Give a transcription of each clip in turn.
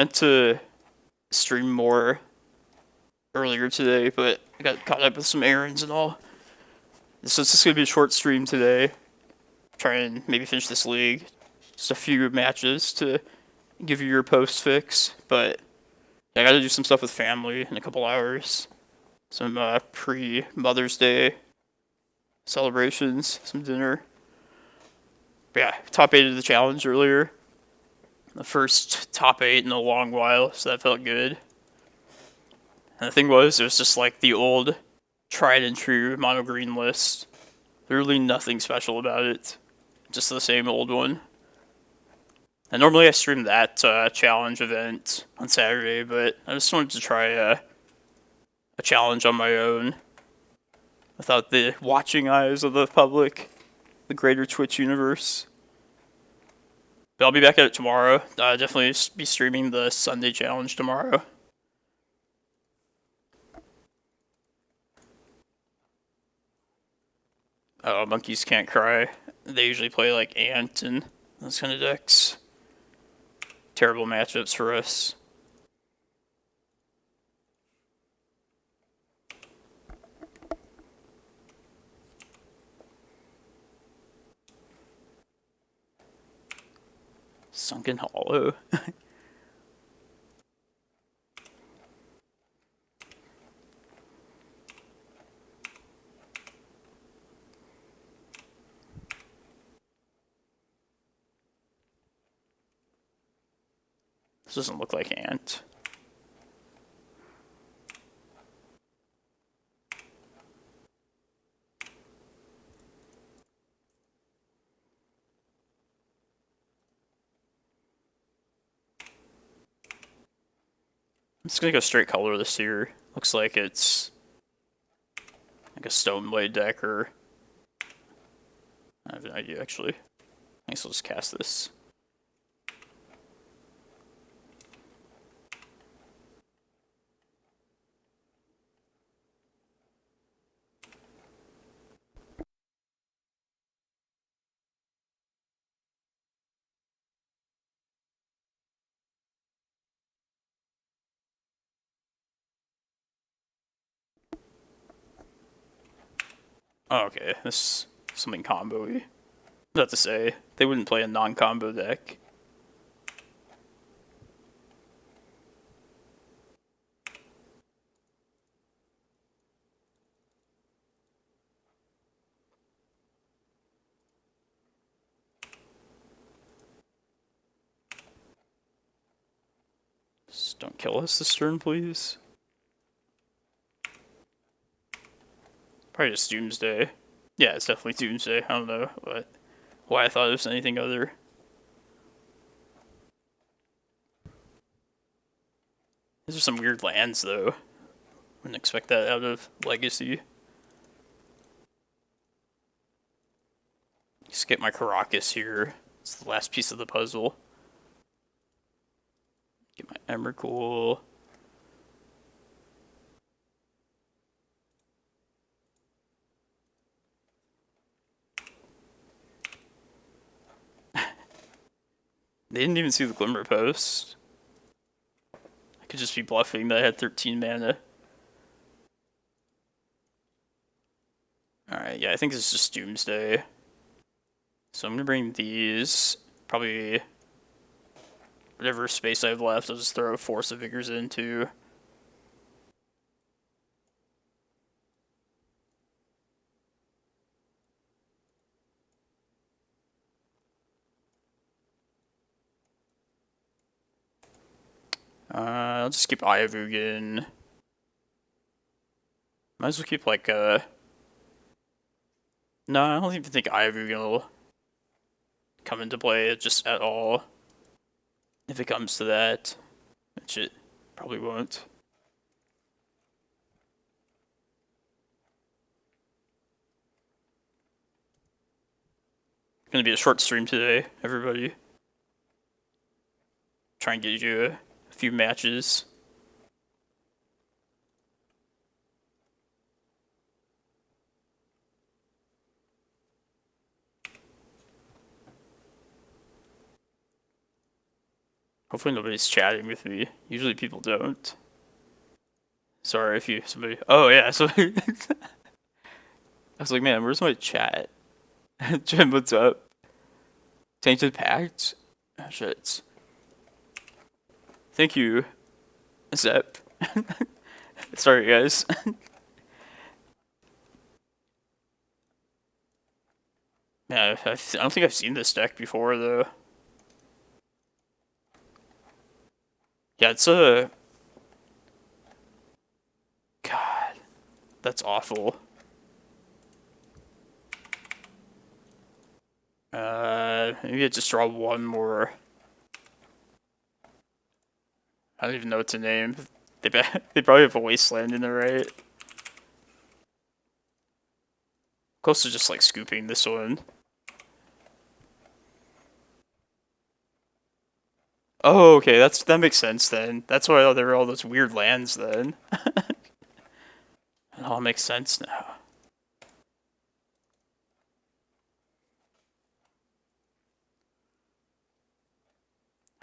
Meant to stream more earlier today, but I got caught up with some errands and all. So it's just gonna be a short stream today. Try and maybe finish this league. Just a few matches to give you your post fix, but I gotta do some stuff with family in a couple hours. Some pre-Mother's Day celebrations, some dinner. But yeah, top 8 of the challenge earlier. The first top 8 in a long while, so that felt good. And the thing was, it was just like the old tried and true mono green list. Literally nothing special about it. Just the same old one. And normally I stream that challenge event on Saturday, but I just wanted to try a challenge on my own without the watching eyes of the public, the greater Twitch universe. But I'll be back at it tomorrow. Definitely be streaming the Sunday challenge tomorrow. Oh, Monkeys Can't Cry. They usually play like Ant and those kind of decks. Terrible matchups for us. Sunken Hollow. This doesn't look like Ant. I'm just gonna go straight color this here. Looks like it's like a Stoneblade deck, or I have no idea actually. I guess I'll just cast this. Oh, okay, this is something combo-y. About to say, they wouldn't play a non-combo deck. Just don't kill us this turn, please. Probably just Doomsday. Yeah, it's definitely Doomsday. I don't know why I thought it was anything other. These are some weird lands, though. Wouldn't expect that out of Legacy. Just get my Karakas here. It's the last piece of the puzzle. Get my Emrakul. They didn't even see the Glimmerpost. I could just be bluffing that I had 13 mana. Alright, yeah, I think this is just Doomsday. So I'm gonna bring these. Probably whatever space I have left, I'll just throw Force of Vigors into. I'll just keep Eye of Ugin. Might as well keep like no, I don't even think Eye of Ugin will come into play just at all. If it comes to that, which it probably won't. Gonna be a short stream today, everybody. Try and get you a few matches. Hopefully nobody's chatting with me. Usually people don't. Sorry if somebody. Oh yeah, so I was like, man, where's my chat? Jim, what's up? Tainted Pact? Oh shit. Thank you, Zep. Sorry guys. Man, I don't think I've seen this deck before though. Yeah, it's a... God, that's awful. Maybe I just draw one more. I don't even know what to name. They probably have a Wasteland in there, right? Close to just like scooping this one. Oh, okay, that makes sense then. That's why there are all those weird lands then. It all makes sense now.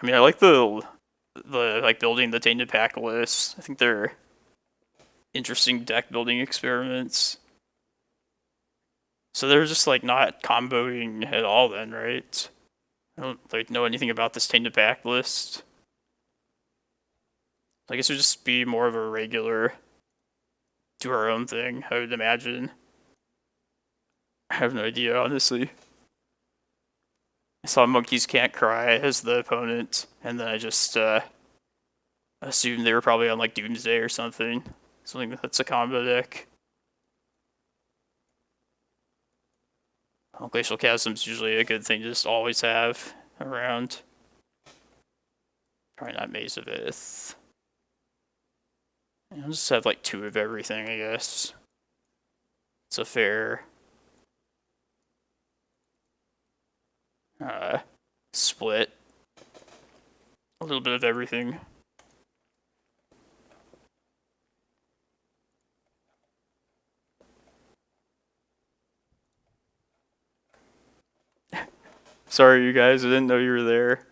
I mean, I like the like building the Tainted Pack list. I think they're interesting deck building experiments. So they're just like not comboing at all then, right? I don't like know anything about this Tainted Pack list. I guess it would just be more of a regular do our own thing, I would imagine. I have no idea, honestly. I saw Monkeys Can't Cry as the opponent, and then I just assumed they were probably on like Doomsday or something. Something that's a combo deck. Well, Glacial Chasm's usually a good thing to just always have around. Probably not Maze of Ith. I'll just have like 2 of everything, I guess. It's a fair split. A little bit of everything. Sorry, you guys. I didn't know you were there.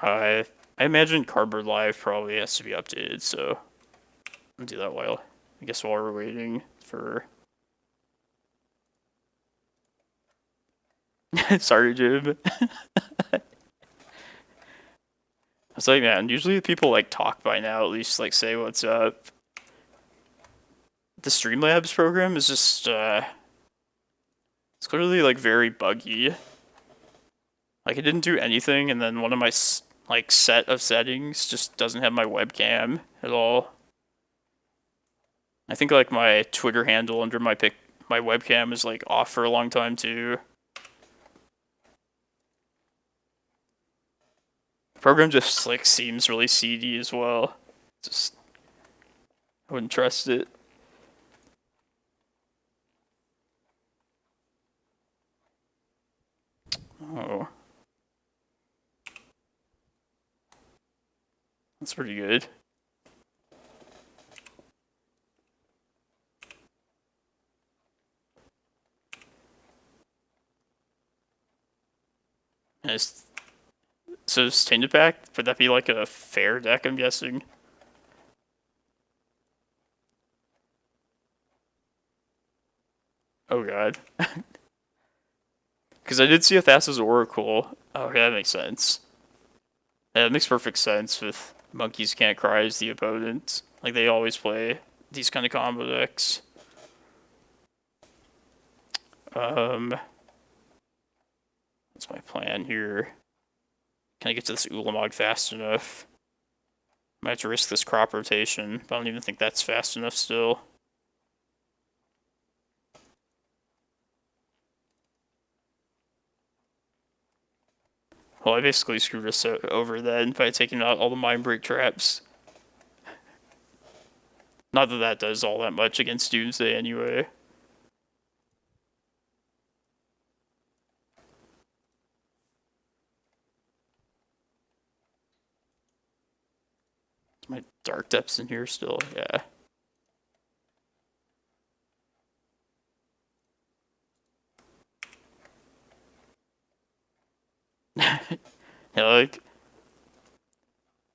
I imagine Cardboard Live probably has to be updated, so I'll do that while we're waiting for. Sorry, Jib. I was like, man, usually people like talk by now, at least like say what's up. The Streamlabs program is just it's clearly like very buggy. Like it didn't do anything, and then one of my like set of settings just doesn't have my webcam at all. I think like my Twitter handle under my webcam is like off for a long time too. The program just like seems really seedy as well. Just I wouldn't trust it. Oh. That's pretty good. Nice. So is Tainted Pack, would that be like a fair deck, I'm guessing? Oh god. Because I did see a Thassa's Oracle. Oh, okay, that makes sense. Yeah, it makes perfect sense with Monkeys Can't Cry as the opponent. Like, they always play these kind of combo decks. What's my plan here? Can I get to this Ulamog fast enough? Might have to risk this crop rotation, but I don't even think that's fast enough still. Well, I basically screwed us over then by taking out all the Mindbreak Traps. Not that that does all that much against Doomsday anyway. My Dark Depths in here still, yeah. Yeah, like,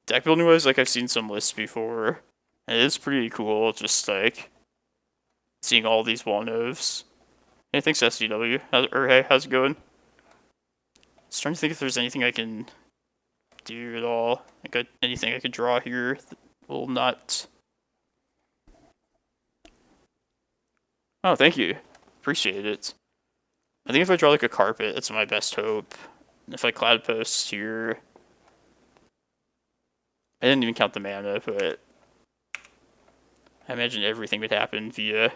deck building wise, like, I've seen some lists before, and it is pretty cool, just, like, seeing all these one-ofs. Hey, thanks, SDW. Hey, how's it going? Just trying to think if there's anything I can do at all. Like, anything I could draw here that will not... Oh, thank you. Appreciate it. I think if I draw, like, a carpet, that's my best hope. And if I Cloudpost here... I didn't even count the mana, but... I imagine everything would happen via...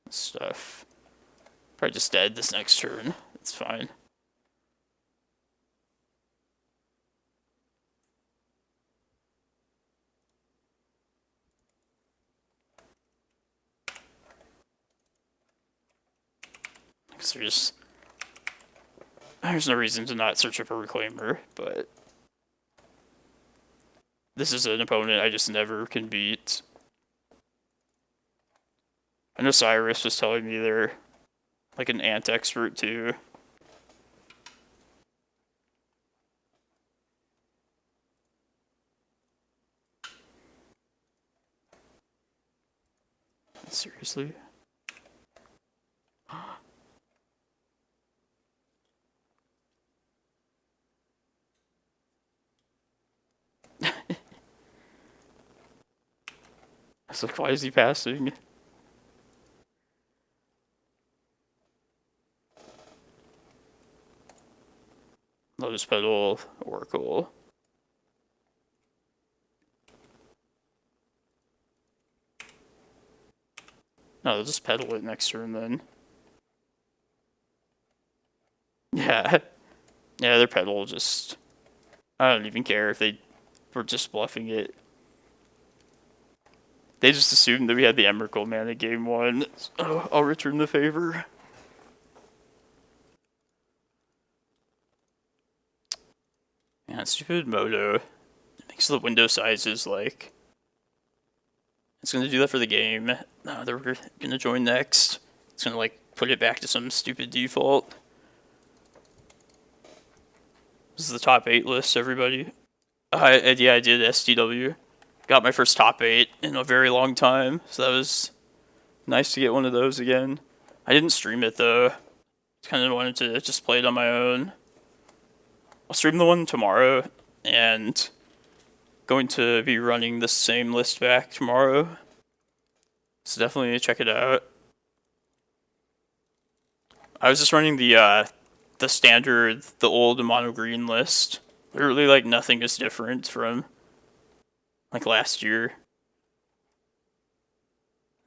stuff. Probably just dead this next turn. It's fine. Because there's no reason to not search up a Reclaimer, but this is an opponent I just never can beat. I know Cyrus was telling me they're like an ant expert too. Seriously? I was like, why is he passing? Lotus Petal, Oracle. No, they'll just pedal it next turn then. Yeah. Yeah, their pedal just... I don't even care if they were just bluffing it. They just assumed that we had the Emrakul mana game 1. So I'll return the favor. Yeah, stupid Moto. It makes the window sizes like... It's gonna do that for the game. They're gonna join next. It's gonna like put it back to some stupid default. This is the top 8 list, everybody. Yeah, I did SDW. Got my first top 8 in a very long time, so that was nice to get one of those again. I didn't stream it though. Kind of wanted to just play it on my own. I'll stream the one tomorrow, and going to be running the same list back tomorrow. So definitely check it out. I was just running the standard, the old mono green list. Literally, like, nothing is different from like last year.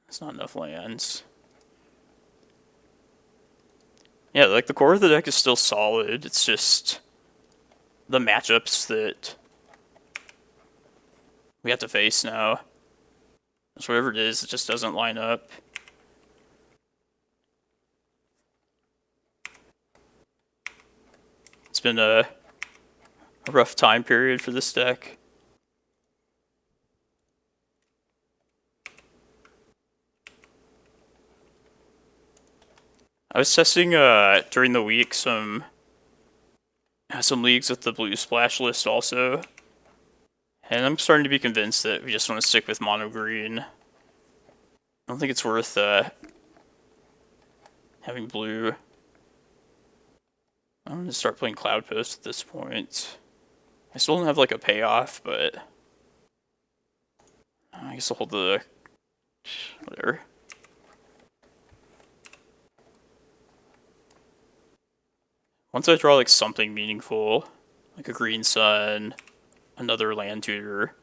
It's not enough lands. Yeah, like the core of the deck is still solid. It's just the matchups that we have to face now. So whatever it is, it just doesn't line up. It's been a rough time period for this deck. I was testing during the week some leagues with the blue splash list also, and I'm starting to be convinced that we just want to stick with mono green. I don't think it's worth having blue. I'm gonna start playing Cloudpost at this point. I still don't have like a payoff, but I guess I'll hold the whatever. Once I draw like something meaningful, like a green sun, another land tutor,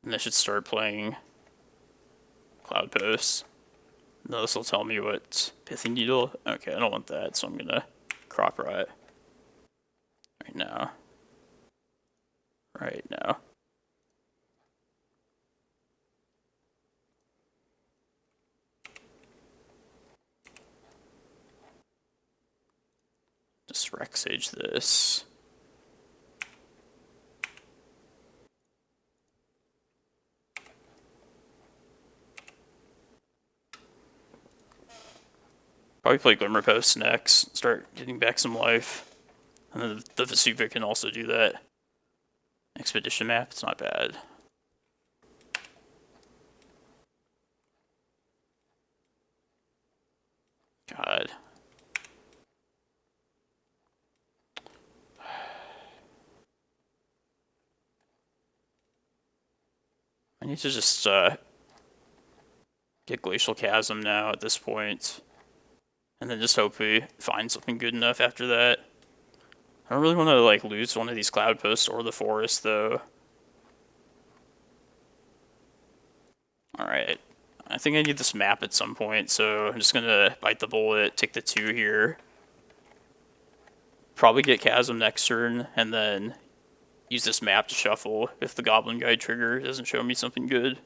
and I should start playing Cloudpost. No, this will tell me what Pithing Needle. Okay, I don't want that, so I'm gonna Crop Rot right now. Right now. Just Rec Sage this. Probably play Glimmerpost next, start getting back some life. And then the Vesuva can also do that. Expedition map, it's not bad. God. I need to just get Glacial Chasm now at this point. And then just hope we find something good enough after that. I don't really want to like lose one of these Cloudposts or the forest though. Alright. I think I need this map at some point, so I'm just gonna bite the bullet, take the 2 here. Probably get Chasm next turn, and then use this map to shuffle if the Goblin Guide trigger doesn't show me something good.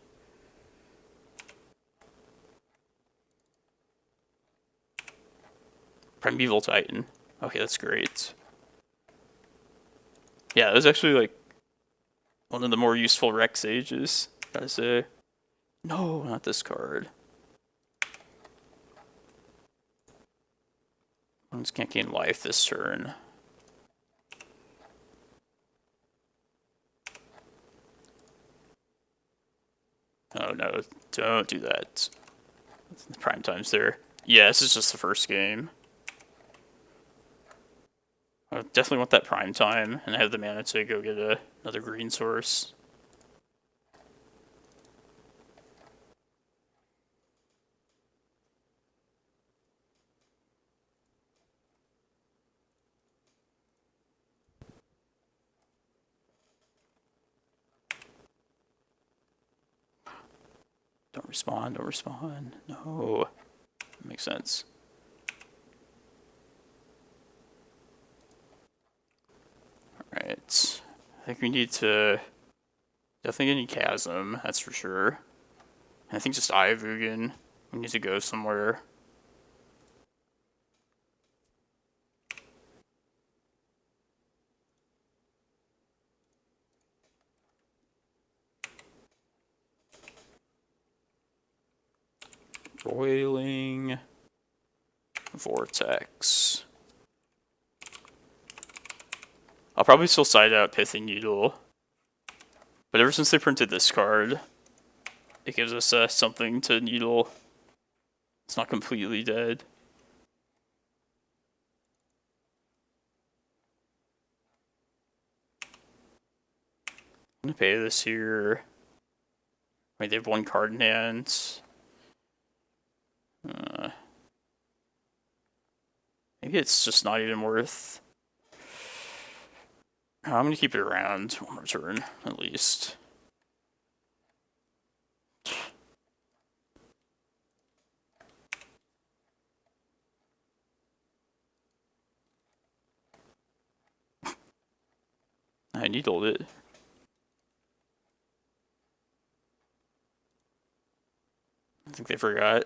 Primeval Titan. Okay, that's great. Yeah, that was actually like one of the more useful Rec Sages, gotta say. No, not this card. Ones can't gain life this turn. Oh no, don't do that. The prime time's there. Yeah, this is just the first game. I definitely want that prime time, and I have the mana to go get another green source. Don't respawn, don't respawn. No. That makes sense. Alright. I think we need to definitely need Chasm, that's for sure. And I think just Eye of Ugin. We need to go somewhere. Boiling Vortex. I'll probably still side out Pithing Needle. But ever since they printed this card, it gives us something to needle. It's not completely dead. I'm gonna pay this here. Wait, they have 1 card in hand. Maybe it's just not even worth. I'm gonna keep it around 1 more turn, at least. I needled it. I think they forgot.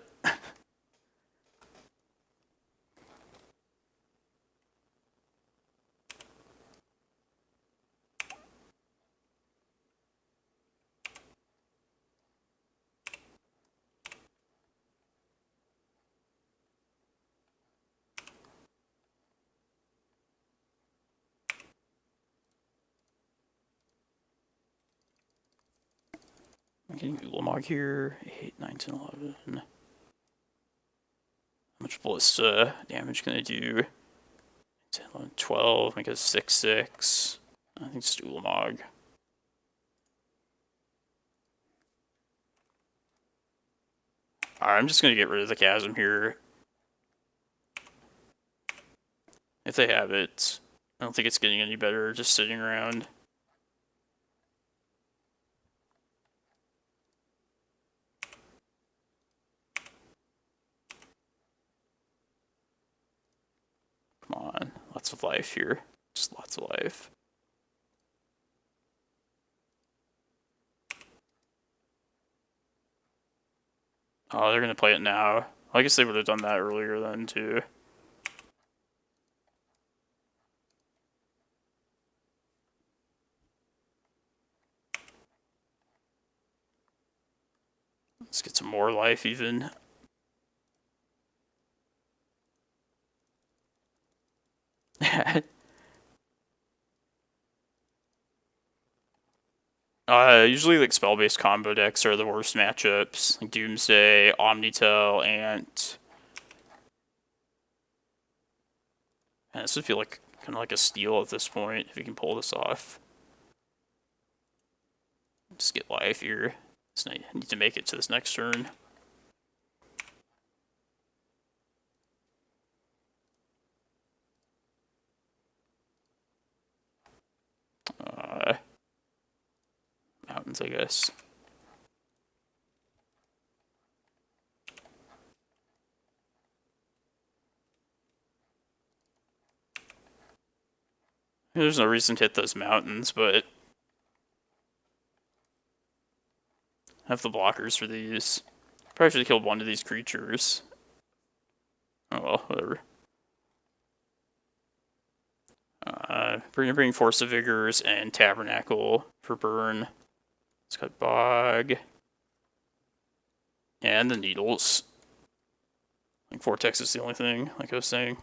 I'm getting Ulamog here. 8, 9, 10, 11. How much Ballista damage can I do? 10, 11, 12. Make it 6, 6. I think it's Ulamog. Alright, I'm just gonna get rid of the Chasm here. If they have it. I don't think it's getting any better just sitting around. Come on, lots of life here. Just lots of life. Oh, they're gonna play it now. I guess they would have done that earlier then too. Let's get some more life even. Usually like spell-based combo decks are the worst matchups, like Doomsday, Omnitel, and this would feel like kind of like a steal at this point if you can pull this off. Just get life here. So I need to make it to this next turn. Mountains, I guess. There's no reason to hit those mountains, but I have the blockers for these. Probably should have killed one of these creatures. Oh well, whatever. Bring Force of Vigors and Tabernacle for burn. Let's cut Bog. And the Needles. Like Vortex is the only thing, like I was saying.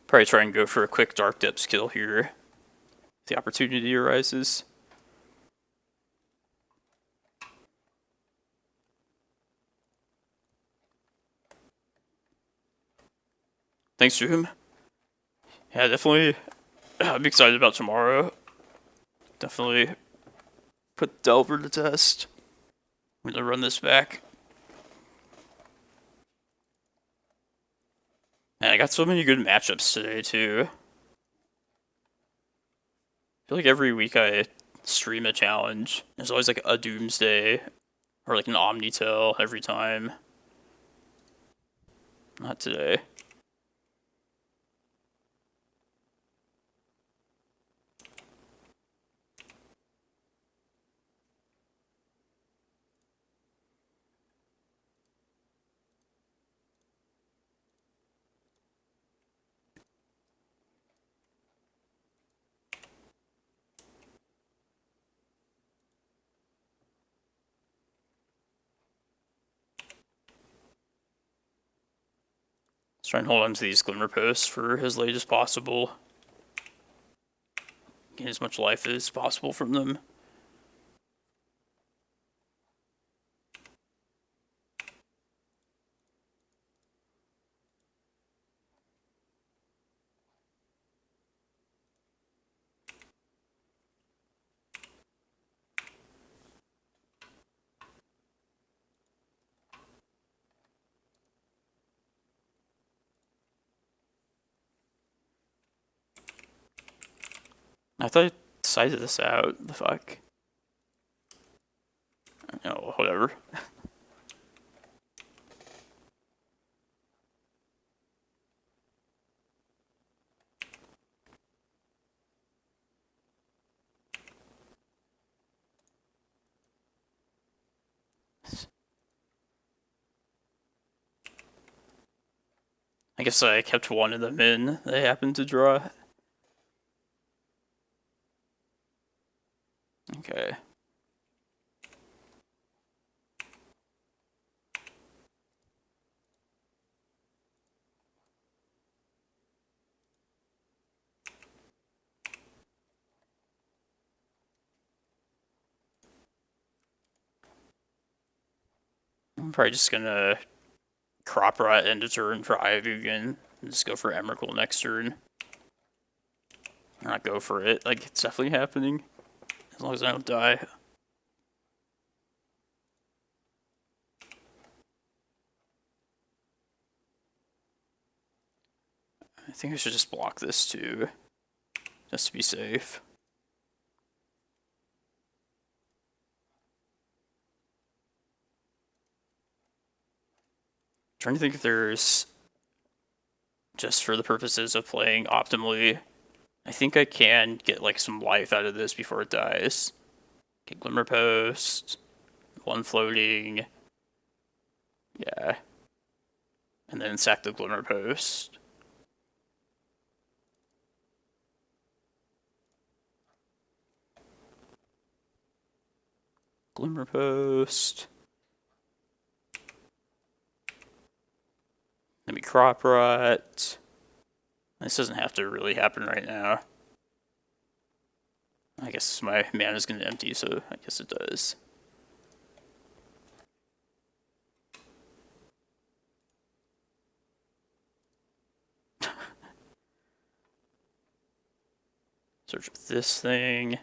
Probably try and go for a quick Dark Depths kill here. If the opportunity arises. Thanks, Zoom. Yeah, definitely. I'm excited about tomorrow. Definitely put Delver to test. I'm gonna run this back. And I got so many good matchups today, too. I feel like every week I stream a challenge. There's always like a Doomsday or like an Omnitel every time. Not today. Let's try and hold on to these Glimmerposts for as late as possible. Get as much life as possible from them. I thought I decided this out. The fuck? Oh, whatever. I guess I kept one of them in. They happened to draw. Okay. I'm probably just gonna Crop Rot end of turn for Eye of Ugin and just go for Emrakul next turn. Or not go for it. Like, it's definitely happening. As long as I don't die. I think I should just block this too. Just to be safe. Trying to think if there's, just for the purposes of playing optimally, I think I can get like some life out of this before it dies. Get Glimmerpost, one floating, yeah, and then sack the Glimmerpost. Glimmerpost. Let me Crop Rot. This doesn't have to really happen right now. I guess my mana's gonna empty, so I guess it does. Search with this thing.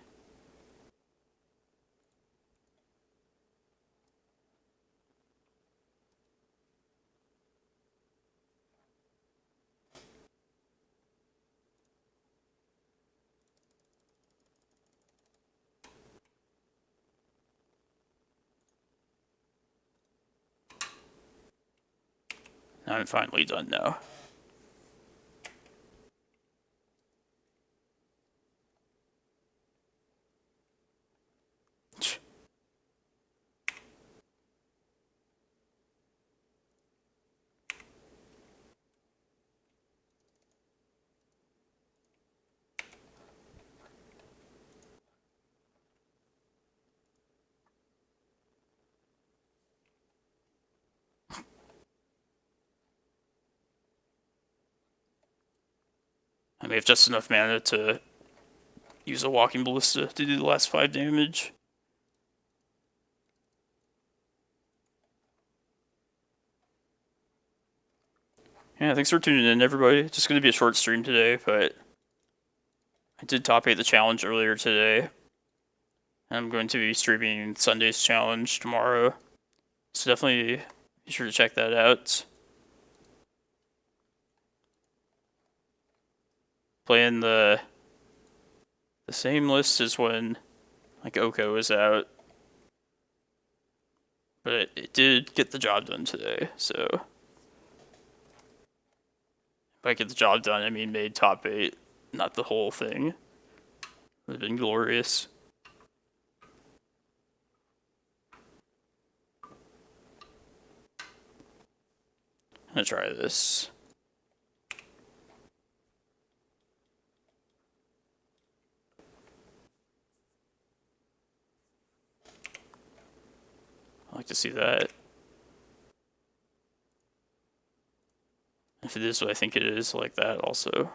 Now I'm finally done now. I may have just enough mana to use a Walking Ballista to do the last 5 damage. Yeah, thanks for tuning in, everybody. Just going to be a short stream today, but I did top 8 the challenge earlier today. I'm going to be streaming Sunday's challenge tomorrow, so definitely be sure to check that out. Playing the same list as when like Oko was out, but it did get the job done today. So by get the job done, I mean made top 8, not the whole thing. It would have been glorious. I'm gonna try this. I like to see that. If it is what I think it is, like that also.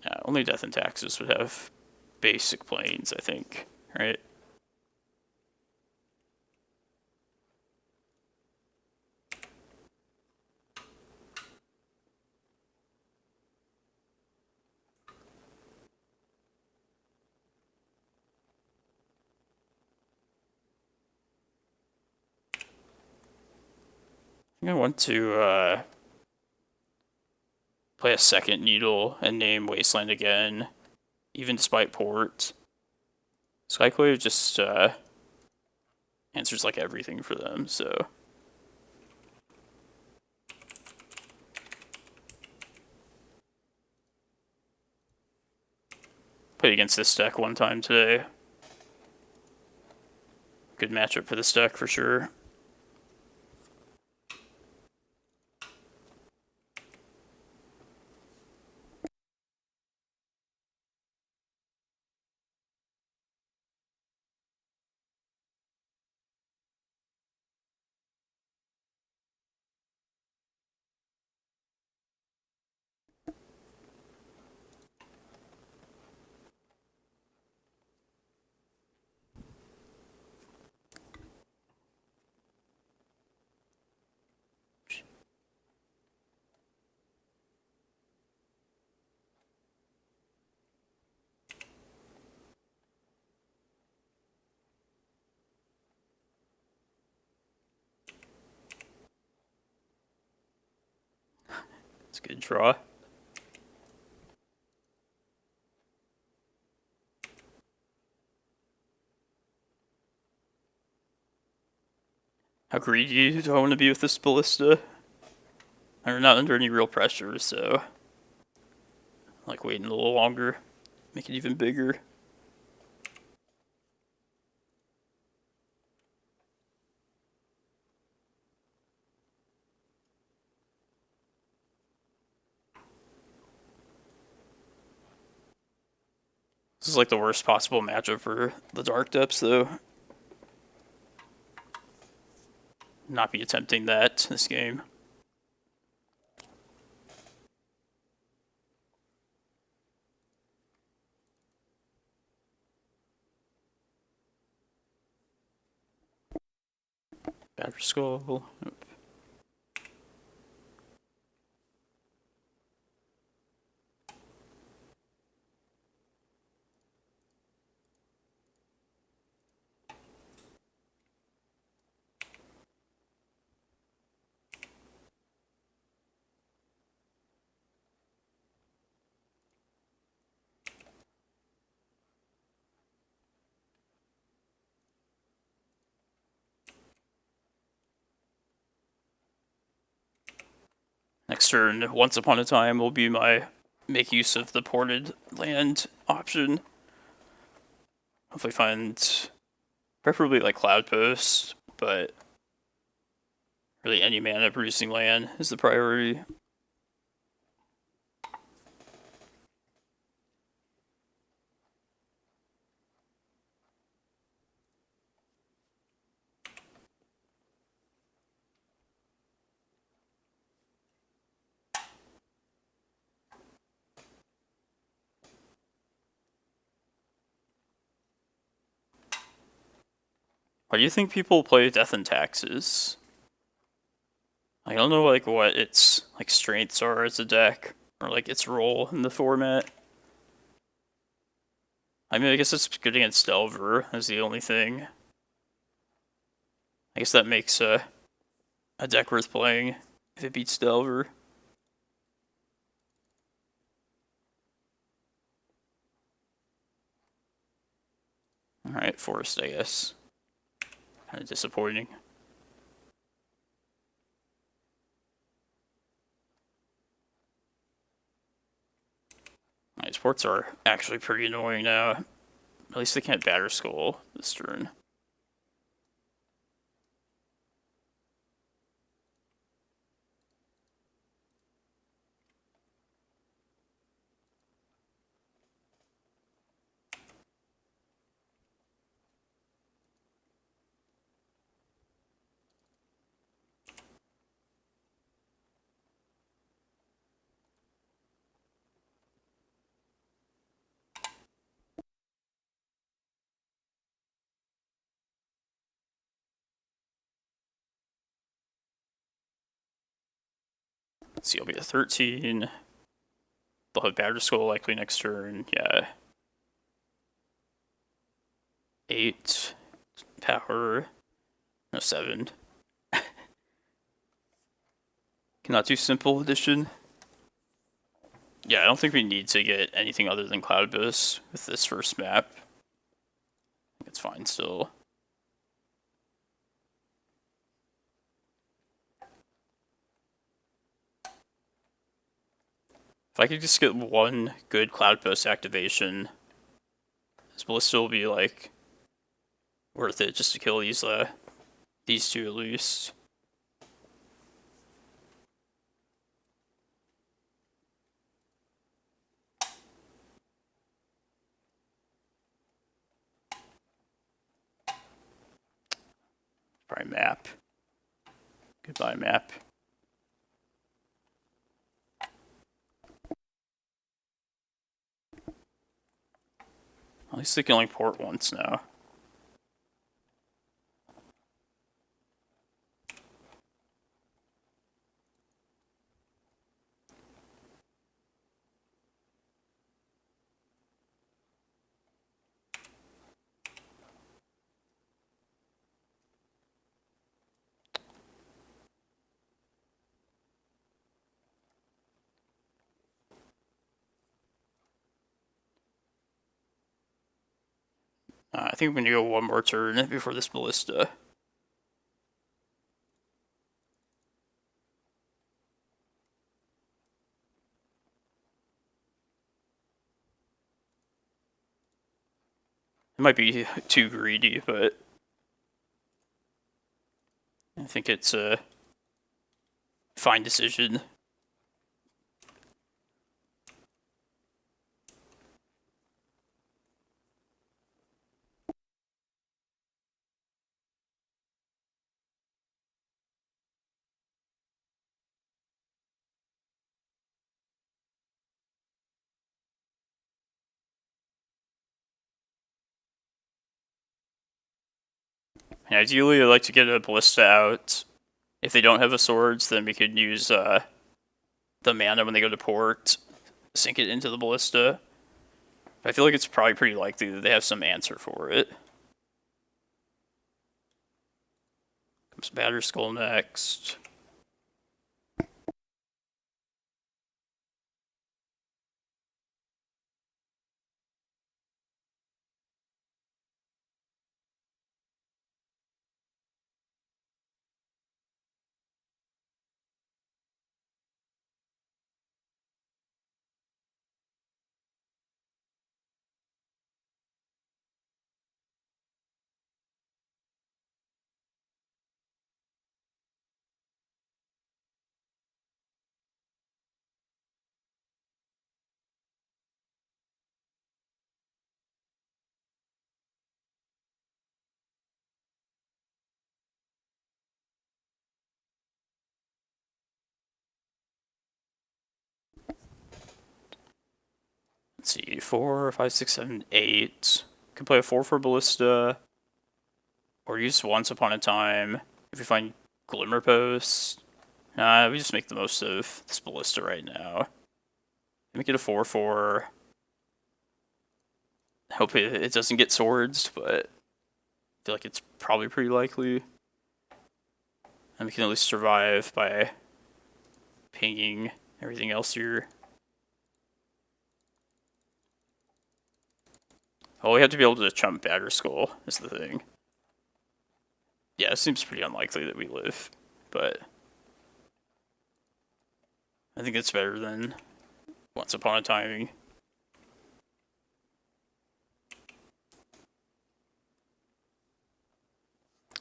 Yeah, only Death and Taxes would have basic planes, I think, right? I think I want to play a second Needle and name Wasteland again, even despite port. Skyclave just answers like everything for them, so. Played against this deck one time today. Good matchup for this deck for sure. It's a good draw. How greedy do I want to be with this Ballista? I'm not under any real pressure, so I like waiting a little longer, make it even bigger. This is like the worst possible matchup for the Dark Depths, though. not be attempting that this game. Badger Skull. Next turn, Once Upon a Time will be my make use of the ported land option. Hopefully find preferably like Cloudpost, but really any mana producing land is the priority. Why do you think people play Death and Taxes? I don't know like what its like strengths are as a deck, or like its role in the format. I mean, I guess it's good against Delver is the only thing. I guess that makes a deck worth playing if it beats Delver. Alright, Forest, I guess. Kind of disappointing. My sports are actually pretty annoying now. At least they can't Batter Skull this turn. Let's see, I'll be at 13. They'll have Batter Skull likely next turn, yeah. 8. Power. No, 7. Cannot do Simple Edition. Yeah, I don't think we need to get anything other than Cloudpost with this first map. I think it's fine still. If I could just get one good Cloudpost activation, this Ballista will be like worth it just to kill these two at least. Probably map. Goodbye map. At least they can only port once now. I think I'm going to go one more turn before this Ballista. It might be too greedy, but I think it's a fine decision. And ideally, I'd like to get a Ballista out. If they don't have a Swords, then we could use the mana when they go to port, sink it into the Ballista. I feel like it's probably pretty likely that they have some answer for it. Comes Batterskull next. Let's see, 4, 5, 6, 7, 8. Can play a 4/4 Ballista, or use Once Upon a Time. If we find Glimmerpost, we just make the most of this Ballista right now. Make it a 4/4. Hope it doesn't get swords, but I feel like it's probably pretty likely. And we can at least survive by pinging everything else here. Oh, we have to be able to chump Batterskull is the thing. Yeah, it seems pretty unlikely that we live, but I think it's better than Once Upon a Timing.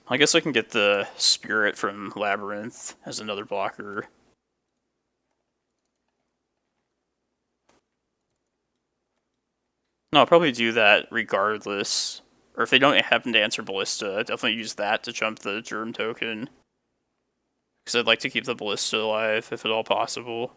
I guess I can get the Spirit from Labyrinth as another blocker. No, I'll probably do that regardless. Or if they don't happen to answer Ballista, definitely use that to jump the Germ token. Because I'd like to keep the Ballista alive, if at all possible.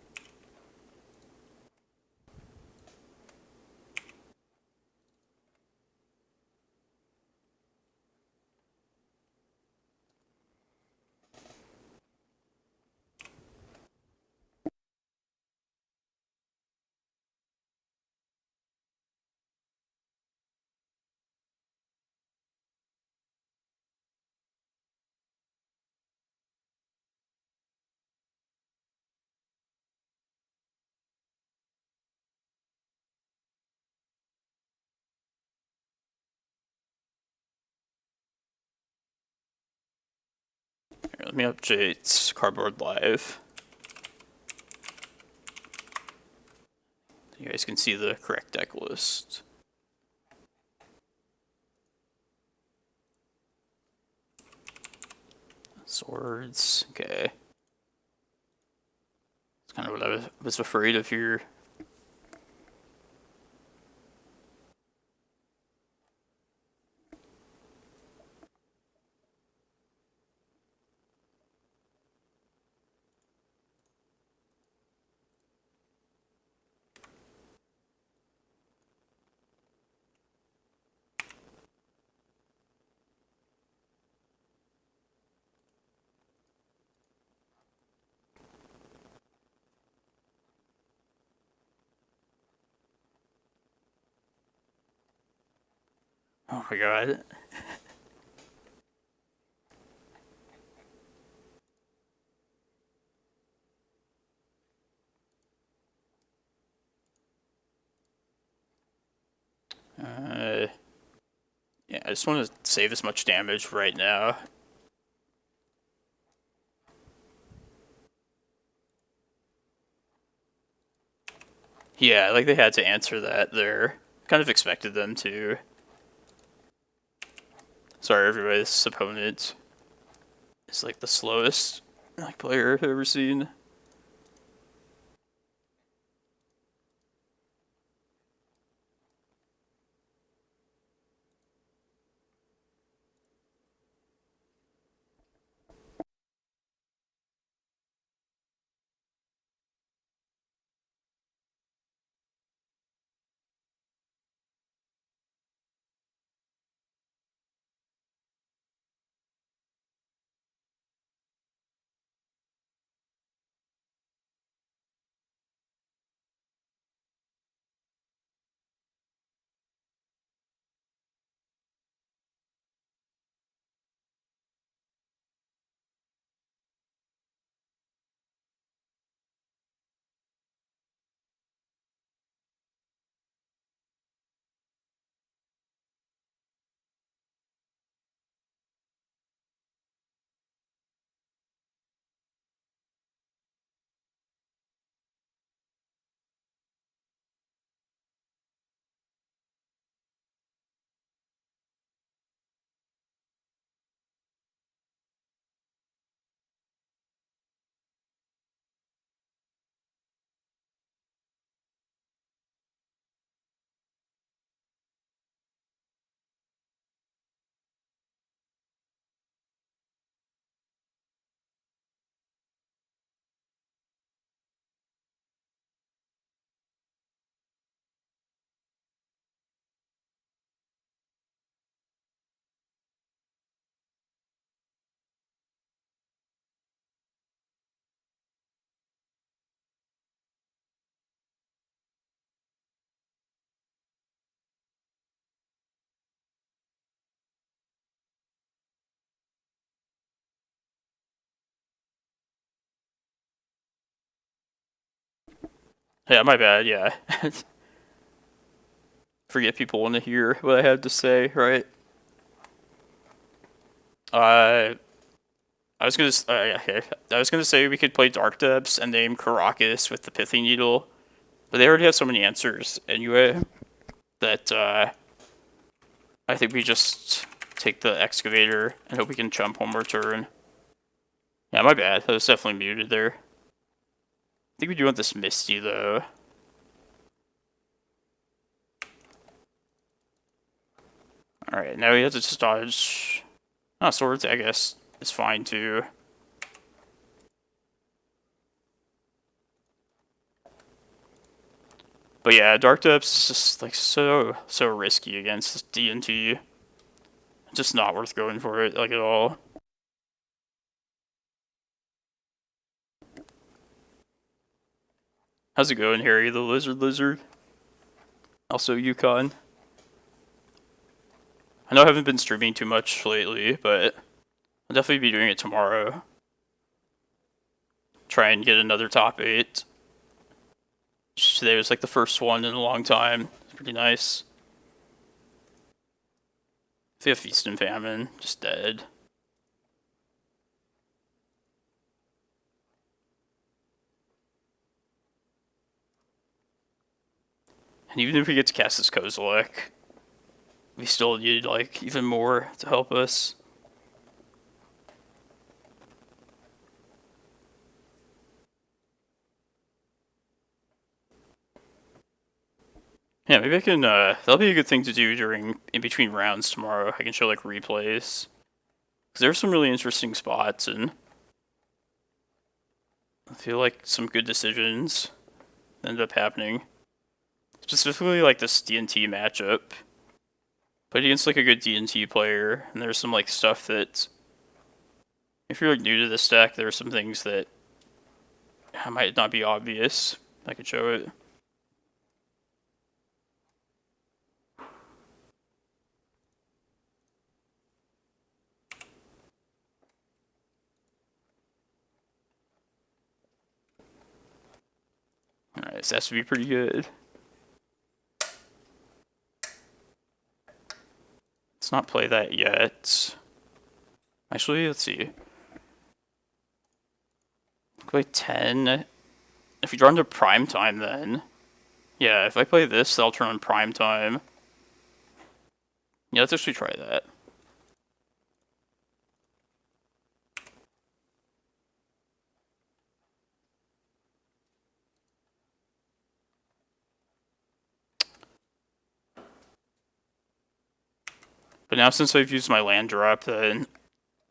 Here, let me update Cardboard Live. You guys can see the correct deck list. Swords, okay. That's kind of what I was afraid of here. Oh my god. Yeah, I just want to save as much damage right now. Yeah, like they had to answer that there. Kind of expected them to. Sorry, everybody, this opponent is like the slowest player I've ever seen. Yeah, my bad, yeah. Forget people want to hear what I had to say, right? Uh, okay. I was gonna say we could play Dark Depths and name Karakas with the Pithing Needle, but they already have so many answers anyway that I think we just take the Excavator and hope we can jump one more turn. Yeah, my bad. I was definitely muted there. I think we do want this Misty though. Alright, now we have to just dodge. Oh, swords, I guess, is fine too. But yeah, Dark Depths is just like so risky against D&T. Just not worth going for it, like, at all. How's it going, Harry the Lizard? Also, Yukon. I know I haven't been streaming too much lately, but I'll definitely be doing it tomorrow. Try and get another top 8. Today was like the first one in a long time. It's pretty nice. If you have Feast and Famine, just dead. And even if we get to cast this Kozilek, we still need, like, even more to help us. Yeah, maybe I can, that'll be a good thing to do in between rounds tomorrow. I can show, like, replays. Because there's some really interesting spots, and I feel like some good decisions ended up happening. Specifically, like, this D&T matchup. Played against, like, a good D&T player, and there's some, like, stuff that, if you're, like, new to this deck, there are some things that might not be obvious. I could show it. Alright, this has to be pretty good. Let's not play that yet. Actually, let's see. Play 10. If we draw into prime time, then. Yeah, if I play this, I'll turn on prime time. Yeah, let's actually try that. But now since I've used my land drop, then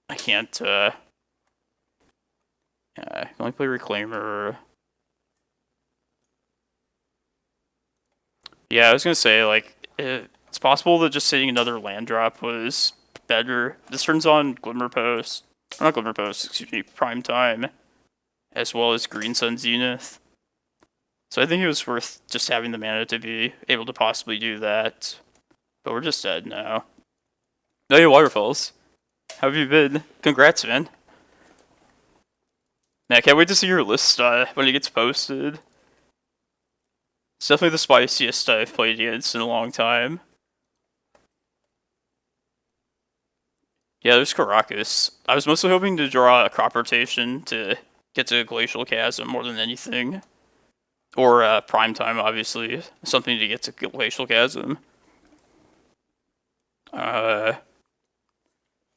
I can't, yeah, I can only play Reclaimer. Yeah, I was gonna say, like, it's possible that just sitting another land drop was better. This turns on Glimmerpost, or not Glimmerpost, excuse me, Prime Time, as well as Green Sun Zenith. So I think it was worth just having the mana to be able to possibly do that. But we're just dead now. No, you Waterfalls. How have you been? Congrats, man. Man, I can't wait to see your list when it gets posted. It's definitely the spiciest I've played against in a long time. Yeah, there's Karakas. I was mostly hoping to draw a crop rotation to get to Glacial Chasm more than anything. Or Prime Time, obviously. Something to get to Glacial Chasm.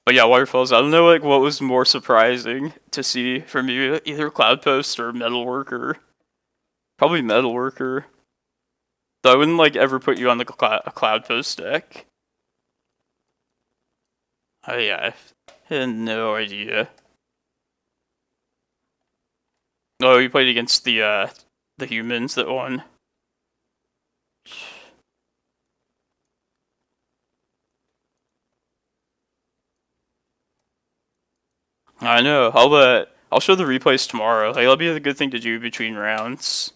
But yeah, Waterfalls, I don't know, like, what was more surprising to see from you, either Cloudpost or Metalworker. Probably Metalworker. Though I wouldn't, like, ever put you on the Cloudpost deck. Oh yeah, I had no idea. Oh, you played against the humans that won. I know. I'll show the replays tomorrow. Like, that'll be a good thing to do between rounds.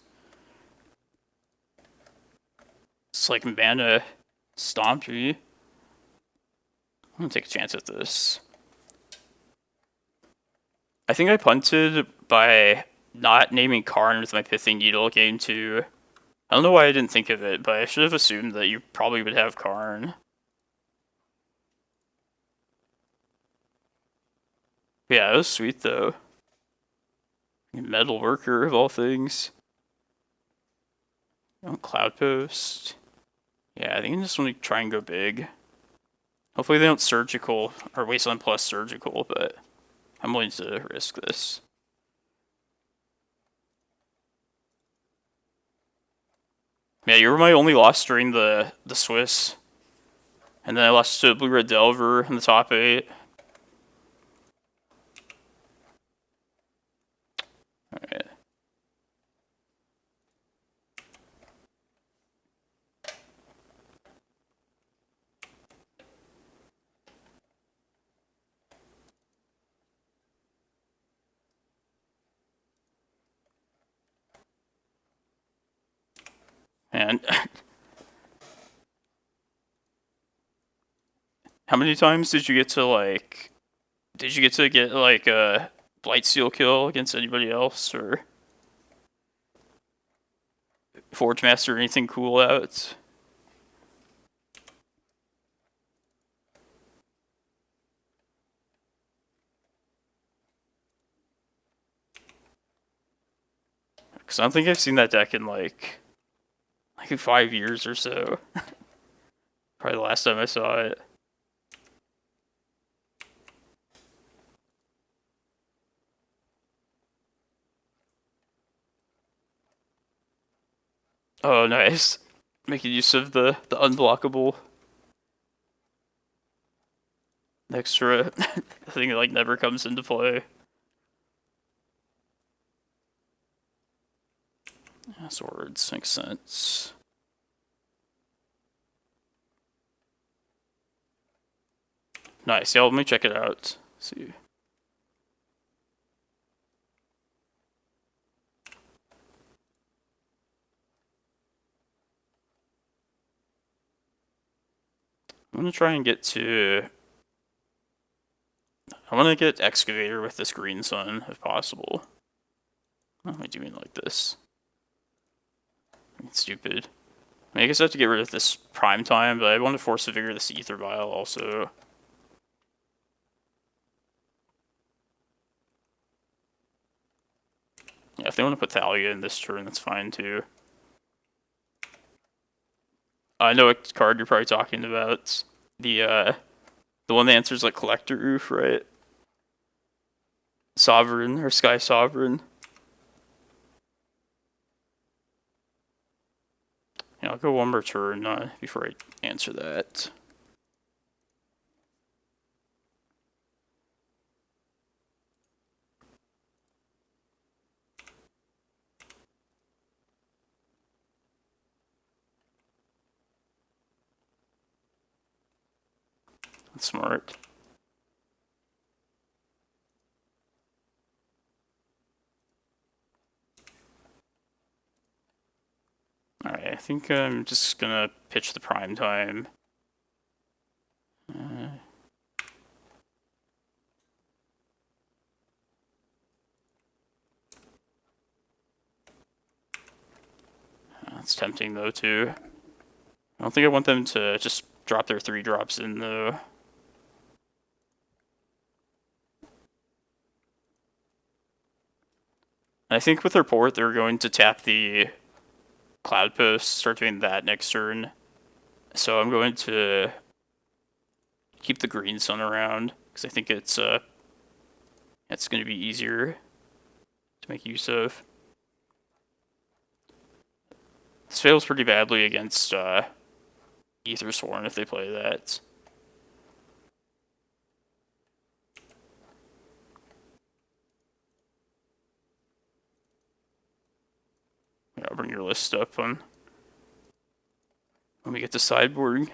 It's like mana stompy. I'm gonna take a chance at this. I think I punted by not naming Karn with my Pithing Needle game 2. I don't know why I didn't think of it, but I should have assumed that you probably would have Karn. Yeah, it was sweet though. Metal worker of all things. Oh, Cloudpost. Yeah, I think I just want to try and go big. Hopefully they don't surgical or Wasteland plus surgical, but I'm willing to risk this. Yeah, you were my only loss during the Swiss. And then I lost to Blue Red Delver in the top 8. Alright. And how many times did you get to like get like a Blight Seal kill against anybody else or Forge Master or anything cool out? Because I don't think I've seen that deck in like 5 years or so. Probably the last time I saw it. Oh, nice. Making use of the unblockable extra thing that like never comes into play. Swords makes sense. Nice. Yeah, let me check it out. See. I'm gonna try and get to. I want to get Excavator with this Green Sun if possible. How am I doing like this? It's stupid. I mean, I guess I have to get rid of this Prime Time, but I want to Force of Vigor this Ether Vial also. Yeah, if they want to put Thalia in this turn, that's fine too. I know what card you're probably talking about. The one that answers like Collector Roof, right? Sovereign or Sky Sovereign. Yeah, I'll go one more turn before I answer that. That's smart. Alright, I think I'm just gonna pitch the Prime Time. That's tempting though too. I don't think I want them to just drop their 3 drops in though. I think with their port, they're going to tap the Cloudpost, start doing that next turn. So I'm going to keep the Green Sun around because I think it's going to be easier to make use of. This fails pretty badly against Ether Sworn if they play that. Yeah, I'll bring your list up when we get to sideboarding.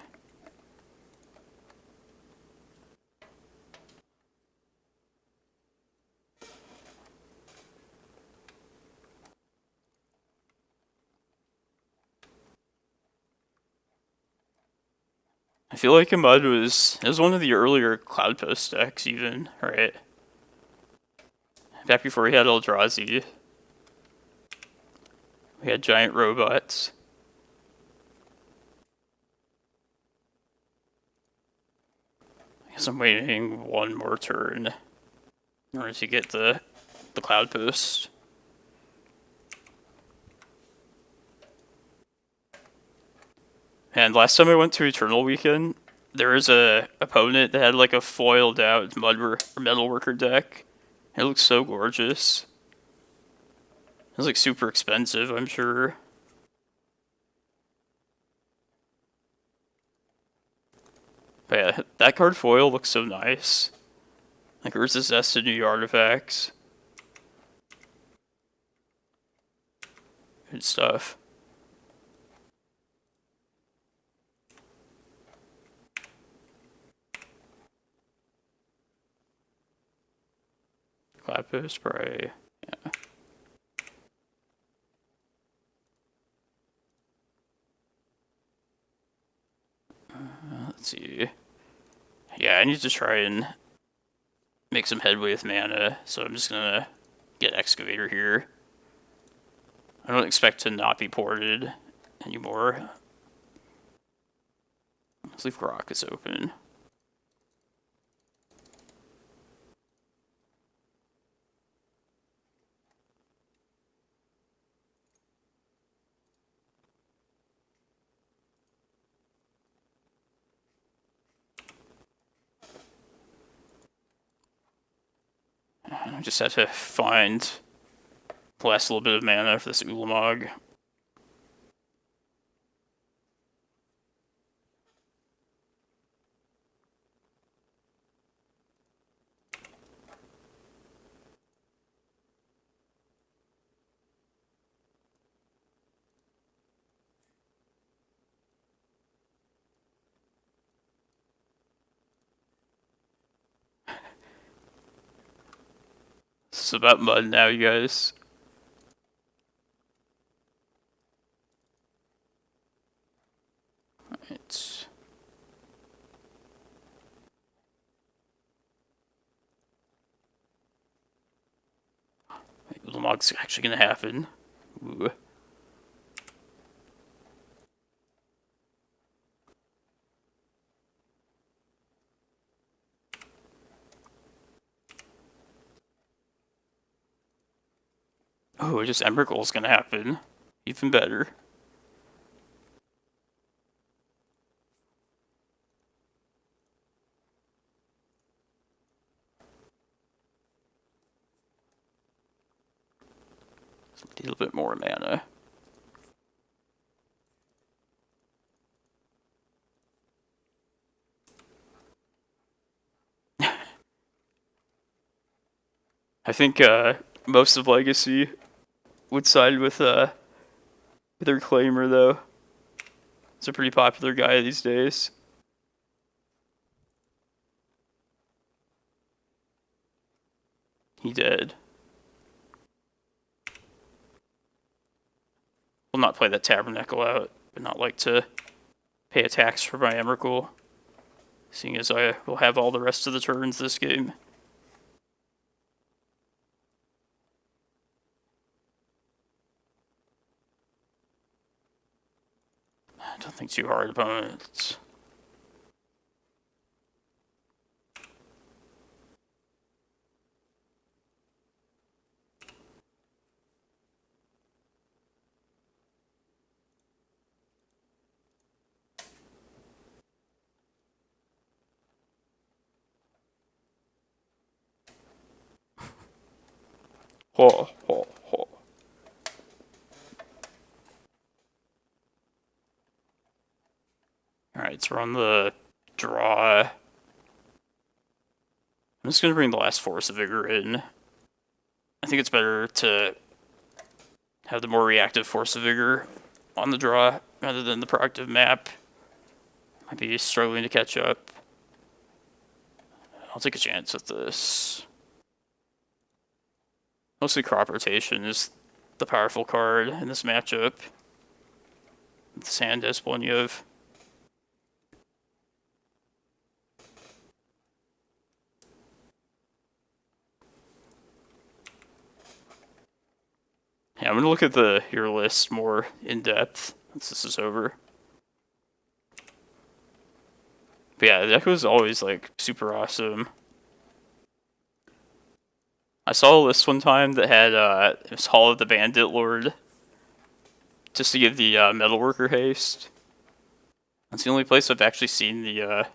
I feel like Imud was one of the earlier Cloudpost decks even, right? Back before we had Eldrazi. We had giant robots. Because I'm waiting one more turn in order to get the Cloudpost. And last time I went to Eternal Weekend, there was a opponent that had like a foiled out metalworker deck. It looks so gorgeous. It was like super expensive, I'm sure. But yeah, that card foil looks so nice. Like, where's the zest in new artifacts? Good stuff. Cloudpost spray. Yeah. Let's see. Yeah, I need to try and make some headway with mana, so I'm just gonna get Excavator here. I don't expect to not be ported anymore. Let's leave Karakas open. I just have to find the last little bit of mana for this Ulamog. It's about mud now, you guys. It's Ulamog's actually gonna happen. Ooh. Oh, just Emrakul's gonna happen. Even better. A little bit more mana. I think most of Legacy would side with the Reclaimer, though. He's a pretty popular guy these days. He did. Will not play that Tabernacle out, but not like to pay a tax for my Emrakul, seeing as I will have all the rest of the turns this game. I don't think too hard opponents. Ho, ho, ho. Alright, so we're on the draw. I'm just going to bring the last Force of Vigor in. I think it's better to have the more reactive Force of Vigor on the draw rather than the proactive map. Might be struggling to catch up. I'll take a chance with this. Mostly Crop Rotation is the powerful card in this matchup. The Sand Esponiov. Yeah, I'm gonna look at the hero list more in depth once this is over. But yeah, the deck was always like super awesome. I saw a list one time that had it was Hall of the Bandit Lord, just to give the Metalworker haste. That's the only place I've actually seen the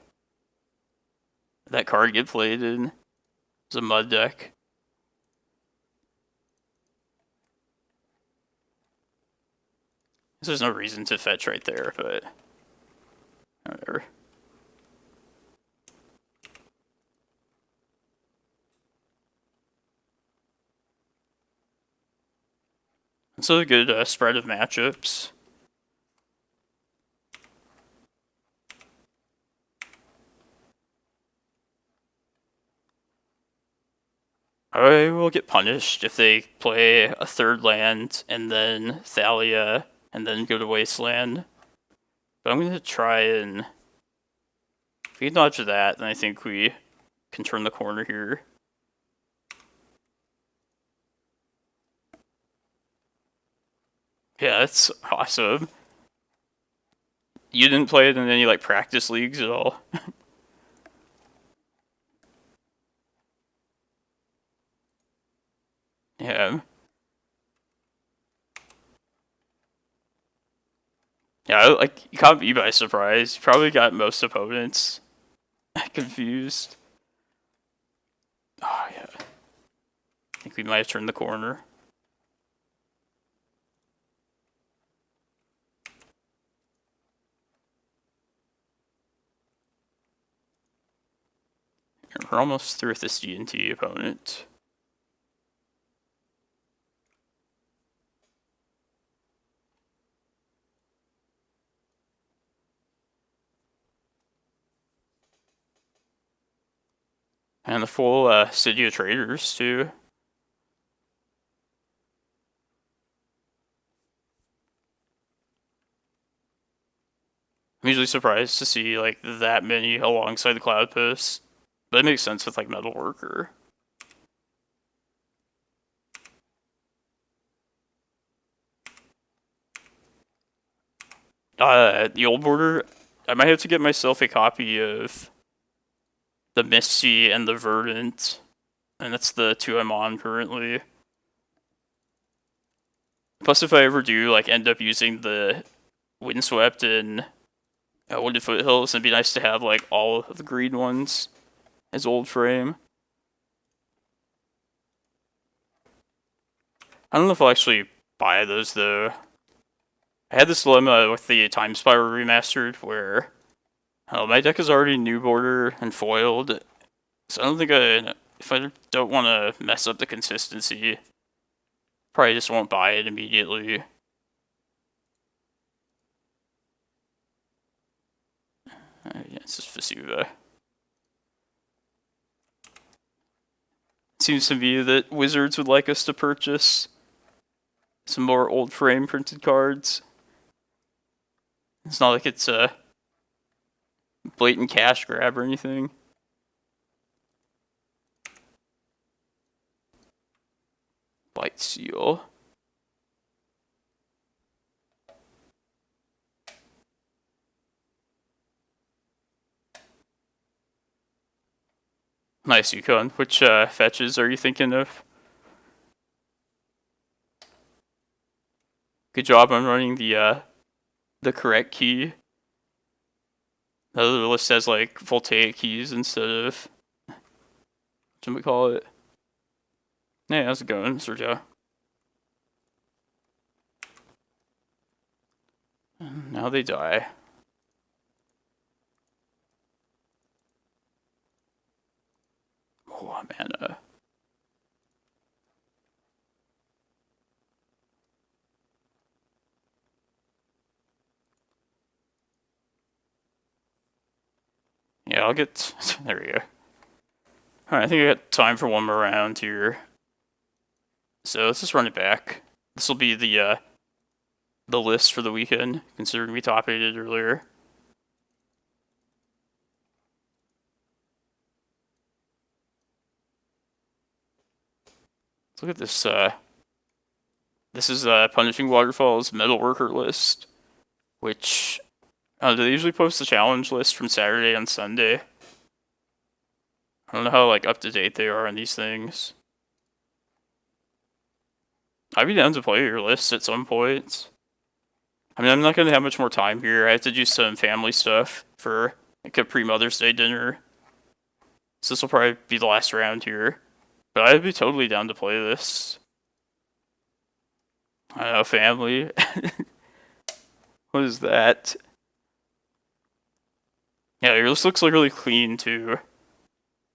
that card get played in. It's a mud deck. There's no reason to fetch right there, but whatever. It's a good spread of matchups. I will get punished if they play a third land and then Thalia and then go to Wasteland. But I'm going to try and... If we dodge that, then I think we can turn the corner here. Yeah, that's awesome. You didn't play it in any like practice leagues at all? Yeah. Yeah, like, you caught me by surprise. You probably got most opponents confused. Oh, yeah. I think we might have turned the corner. We're almost through with this D&T opponent. And the full City of Traders, too. I'm usually surprised to see, like, that many alongside the Cloudpost. But it makes sense with, like, Metalworker. The old border, I might have to get myself a copy of the Misty and the Verdant. And that's the two I'm on currently. Plus, if I ever do, like, end up using the Windswept and Wooded Foothills, it'd be nice to have, like, all of the green ones as old frame. I don't know if I'll actually buy those, though. I had this dilemma with the Time Spiral Remastered, where my deck is already new border and foiled, so I don't think if I don't want to mess up the consistency, probably just won't buy it immediately. Yeah, it's just Vesuva. Seems to me that Wizards would like us to purchase some more old frame printed cards. It's not like it's a blatant cash grab or anything. Blight Seal. Nice, Yukon. Which fetches are you thinking of? Good job on running the correct key. The other list has like voltaic keys instead of what we call it. Hey, how's it going, Sergio? Now they die. Oh, mana. Yeah, I'll get... There we go. Alright, I think I got time for one more round here. So let's just run it back. This will be the list for the weekend, considering we top 8'd earlier. Let's look at this. This is Punishing Waterfall's Metalworker list, which Do they usually post the challenge list from Saturday and Sunday? I don't know how like up to date they are on these things. I'd be down to play your list at some point. I mean, I'm not gonna have much more time here. I have to do some family stuff for like a pre-Mother's Day dinner. So this will probably be the last round here. But I'd be totally down to play this. I don't know, family. What is that? Yeah, this looks like really clean too.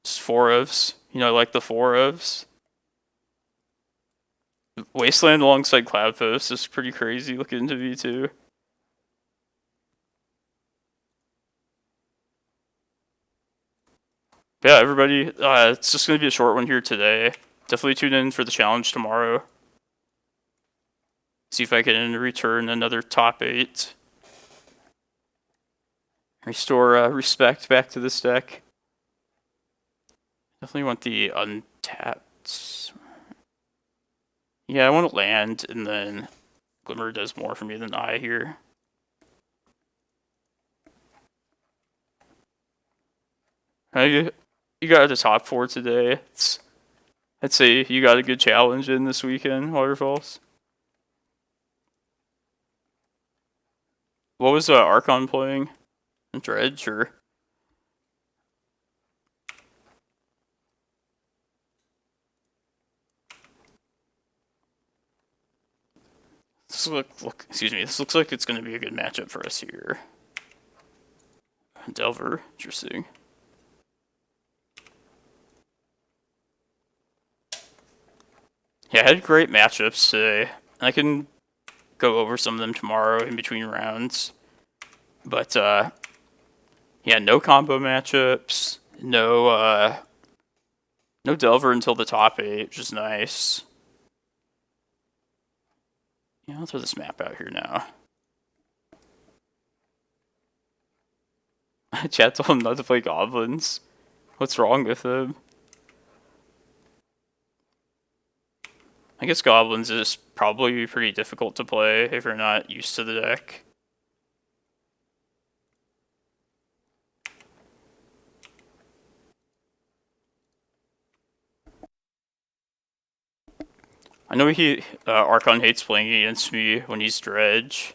Just four ofs. You know, I like the four ofs. Wasteland alongside Cloudpost is pretty crazy looking to me too. Yeah, everybody, it's just going to be a short one here today. Definitely tune in for the challenge tomorrow. See if I can return another top 8. Restore respect back to this deck. Definitely want the untapped. Yeah, I want to land, and then Glimmer does more for me than Eye here. You got the top 4 today. I'd say you got a good challenge in this weekend, Waterfalls. What was Archon playing? Dredge or? Excuse me. This looks like it's going to be a good matchup for us here. Delver, interesting. Yeah, I had great matchups today. I can go over some of them tomorrow in between rounds. But yeah, no combo matchups. No Delver until the top 8, which is nice. Yeah, I'll throw this map out here now. Chat told him not to play goblins. What's wrong with him? I guess goblins is probably pretty difficult to play if you're not used to the deck. I know Archon hates playing against me when he's Dredge.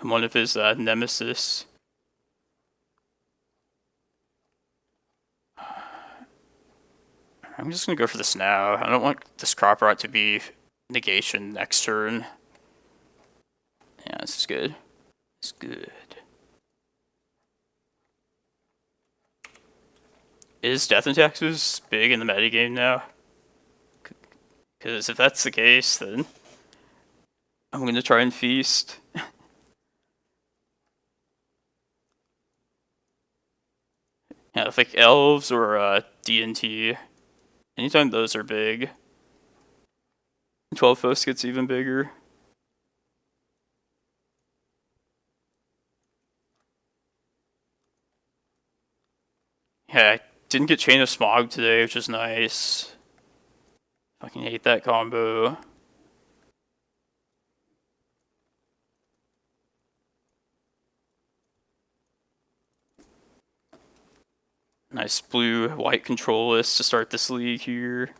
I'm one of his nemesis. I'm just gonna go for this now. I don't want this crop rot to be negation next turn. Yeah, this is good. It's good. Is Death and Taxes big in the metagame now? Because if that's the case, then I'm gonna try and feast. Yeah, if like elves or D&T, anytime those are big, 12 Host gets even bigger. Yeah, I didn't get Chain of Smog today, which is nice. Fucking hate that combo. Nice blue-white control list to start this league here.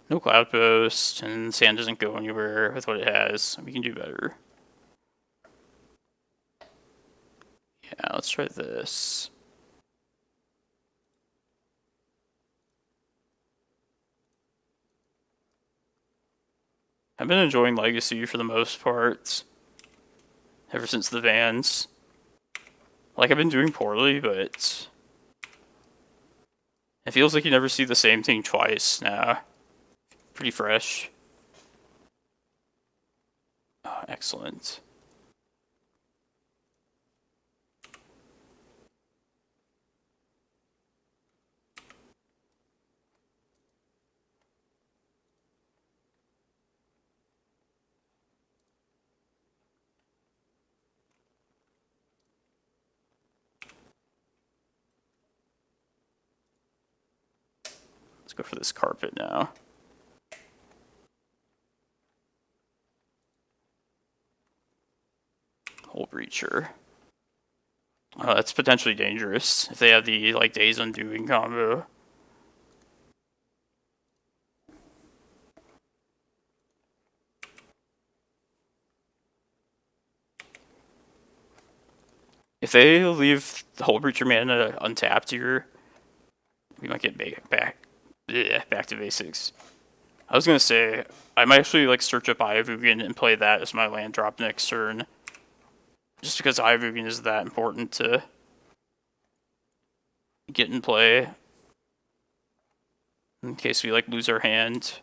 No Cloudpost, and Sand doesn't go anywhere with what it has. We can do better. Yeah, let's try this. I've been enjoying Legacy for the most part. Ever since the Vans. Like, I've been doing poorly, but it feels like you never see the same thing twice now. Pretty fresh. Oh, excellent. Let's go for this carpet now. creature. That's potentially dangerous if they have the like Days Undoing combo. If they leave the whole creature mana untapped here, we might get back to basics. I was gonna say I might actually like search up Eye of Ugin and play that as my land drop next turn, just because Eye of Ugin is that important to get in play in case we like lose our hand.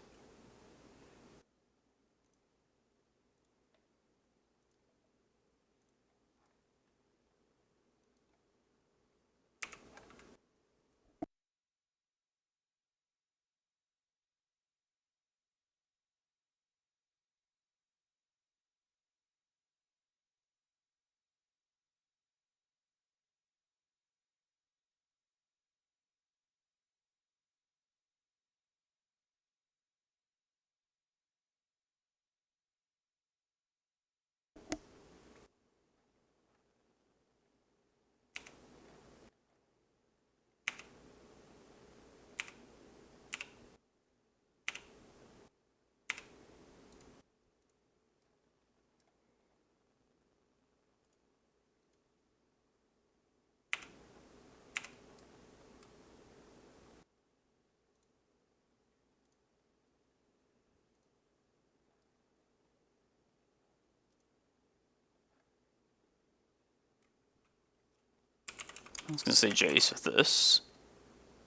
I was gonna say Jace with this.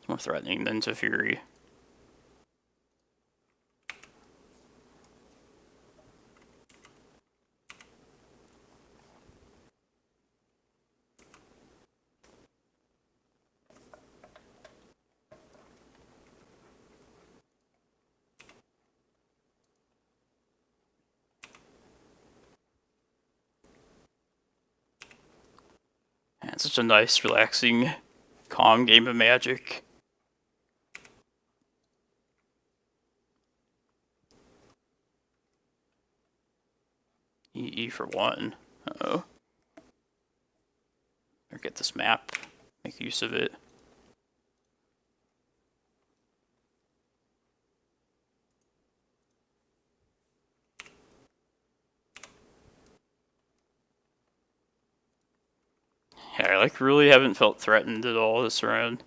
It's more threatening than Teferi. Man, it's such a nice, relaxing, calm game of Magic. EE for 1. Uh-oh. Or get this map. Make use of it. Yeah, I like really haven't felt threatened at all this round.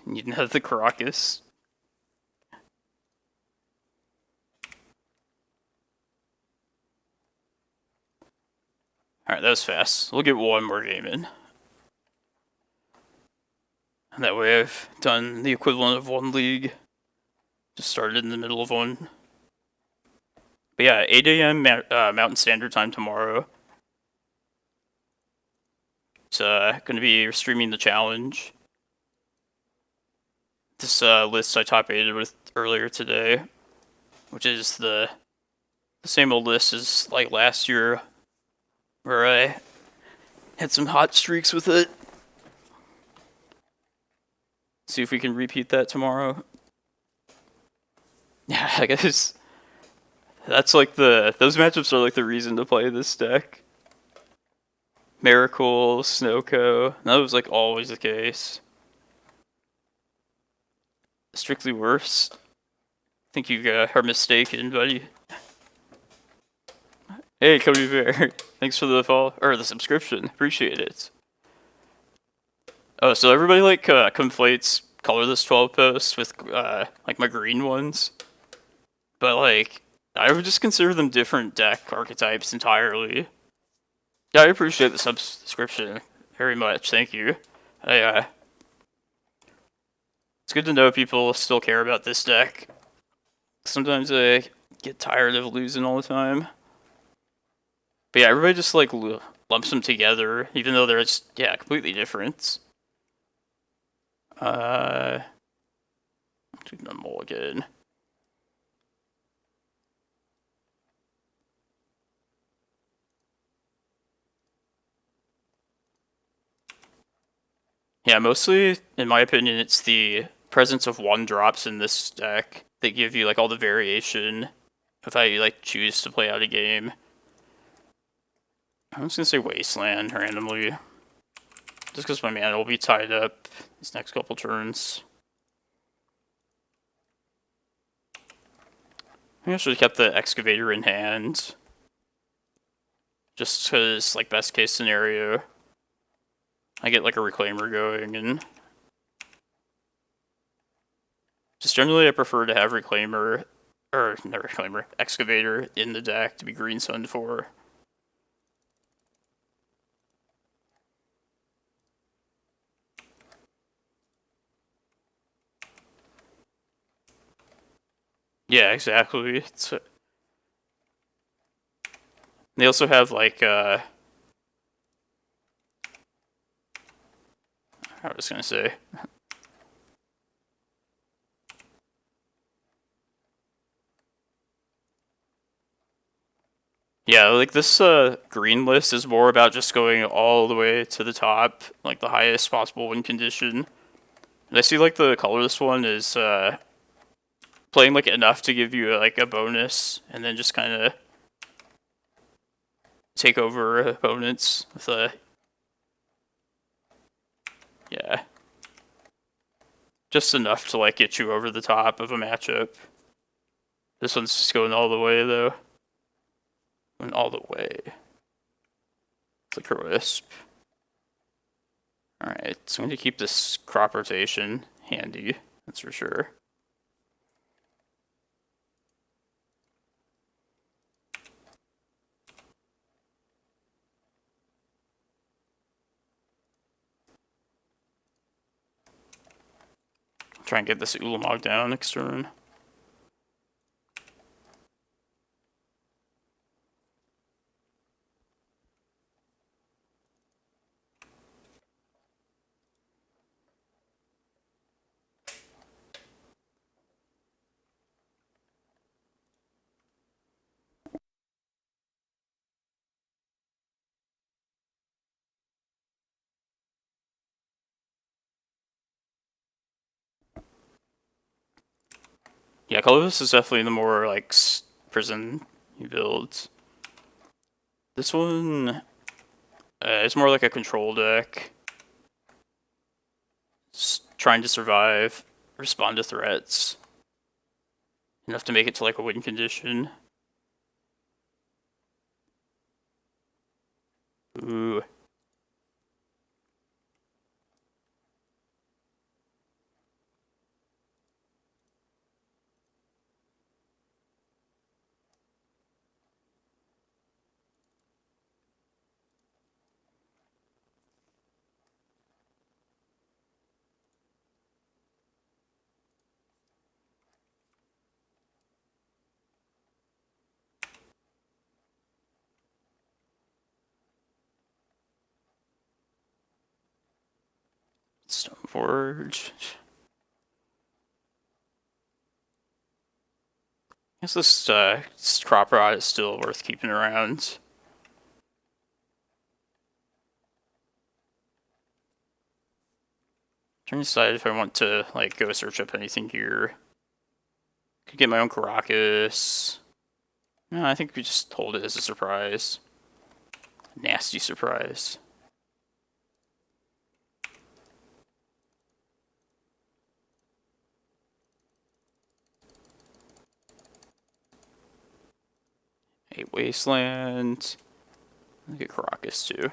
You didn't have the Karakas. Alright, that was fast. We'll get one more game in. And that way I've done the equivalent of one league. Just started in the middle of one. But yeah, 8 a.m. Mountain Standard Time tomorrow. It's going to be streaming the challenge. This list I top 8'd with earlier today, which is the same old list as like last year, where I had some hot streaks with it. See if we can repeat that tomorrow. Yeah, I guess that's like those matchups are like the reason to play this deck. Emrakul, Snowco, that was like always the case. Strictly worse. I think you are mistaken, buddy. Hey, Cody Bear. Thanks for the follow or the subscription. Appreciate it. Oh, so everybody like conflates colorless 12 posts with like my green ones, but like I would just consider them different deck archetypes entirely. Yeah, I appreciate the subscription very much. Thank you. It's good to know people still care about this deck. Sometimes I get tired of losing all the time. But yeah, everybody just like lumps them together, even though they're just, yeah, completely different. Do the mulligan. Yeah, mostly, in my opinion, it's the presence of 1-drops in this deck that give you like all the variation of how you like choose to play out a game. I'm just gonna say Wasteland randomly, just because my mana will be tied up these next couple turns. I should have kept the Excavator in hand, just because, like, best case scenario, I get like a Reclaimer going, and just generally I prefer to have Reclaimer, or not Reclaimer, Excavator in the deck to be green sun for. Yeah, exactly. They also have like I was gonna say. Yeah, like this green list is more about just going all the way to the top, like the highest possible win condition. And I see like the colorless one is playing like enough to give you like a bonus, and then just kind of take over opponents with a yeah, just enough to like get you over the top of a matchup. This one's just going all the way though, going all the way. Flicker Wisp. Alright, so I'm going to keep this crop rotation handy, that's for sure. Try and get this Ulamog down next turn. Yeah, Colorless is definitely the more like prison builds. This one is more like a control deck. Just trying to survive, respond to threats. Enough to make it to like a win condition. Ooh. Stoneforge. I guess this crop rot is still worth keeping around. Trying to decide if I want to like go search up anything here. Could get my own Karakas. No, I think we just hold it as a surprise. Nasty surprise. A Wasteland. I'll get Karakas too.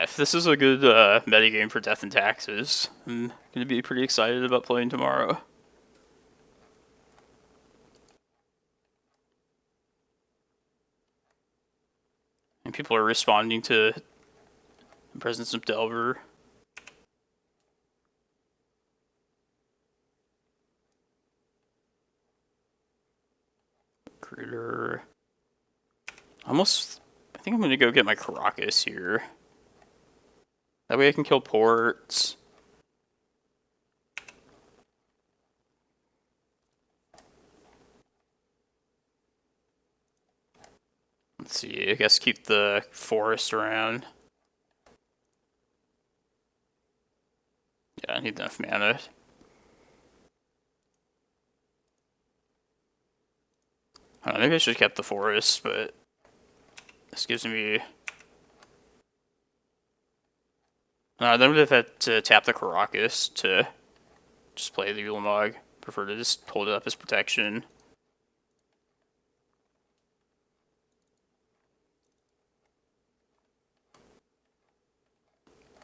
Yeah, if this is a good metagame for Death and Taxes, I'm gonna be pretty excited about playing tomorrow. And people are responding to the presence of Delver. Critter. I think I'm gonna go get my Karakas here. That way I can kill ports. Let's see, I guess keep the forest around. Yeah, I need enough mana. I don't know, maybe I should have kept the forest, but this gives me... then I would have had to tap the Karakas to just play the Ulamog. Prefer to just hold it up as protection.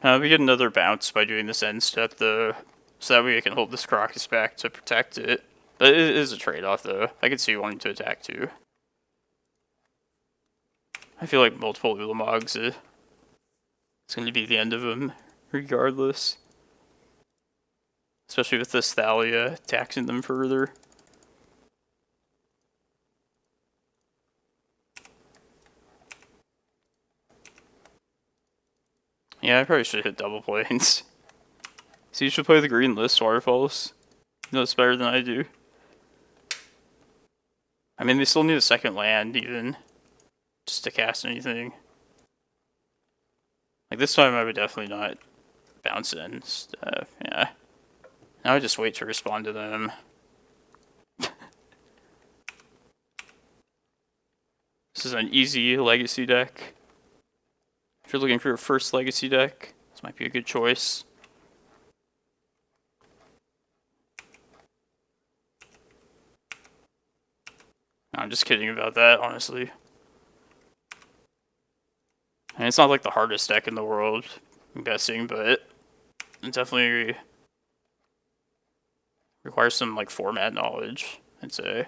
We get another bounce by doing this end step, though, so that way I can hold this Karakas back to protect it. But it is a trade-off, though. I could see you wanting to attack, too. I feel like multiple Ulamogs, it's going to be the end of them, regardless. Especially with this Thalia taxing them further. Yeah, I probably should hit double planes. So you should play the green list waterfalls. You know it's better than I do. I mean, they still need a second land, even, just to cast anything. Like, this time I would definitely not bounce in stuff, yeah. Now I just wait to respond to them. This is an easy legacy deck. If you're looking for your first legacy deck, this might be a good choice. I'm just kidding about that, honestly. And it's not like the hardest deck in the world, I'm guessing, but it definitely requires some like format knowledge, I'd say.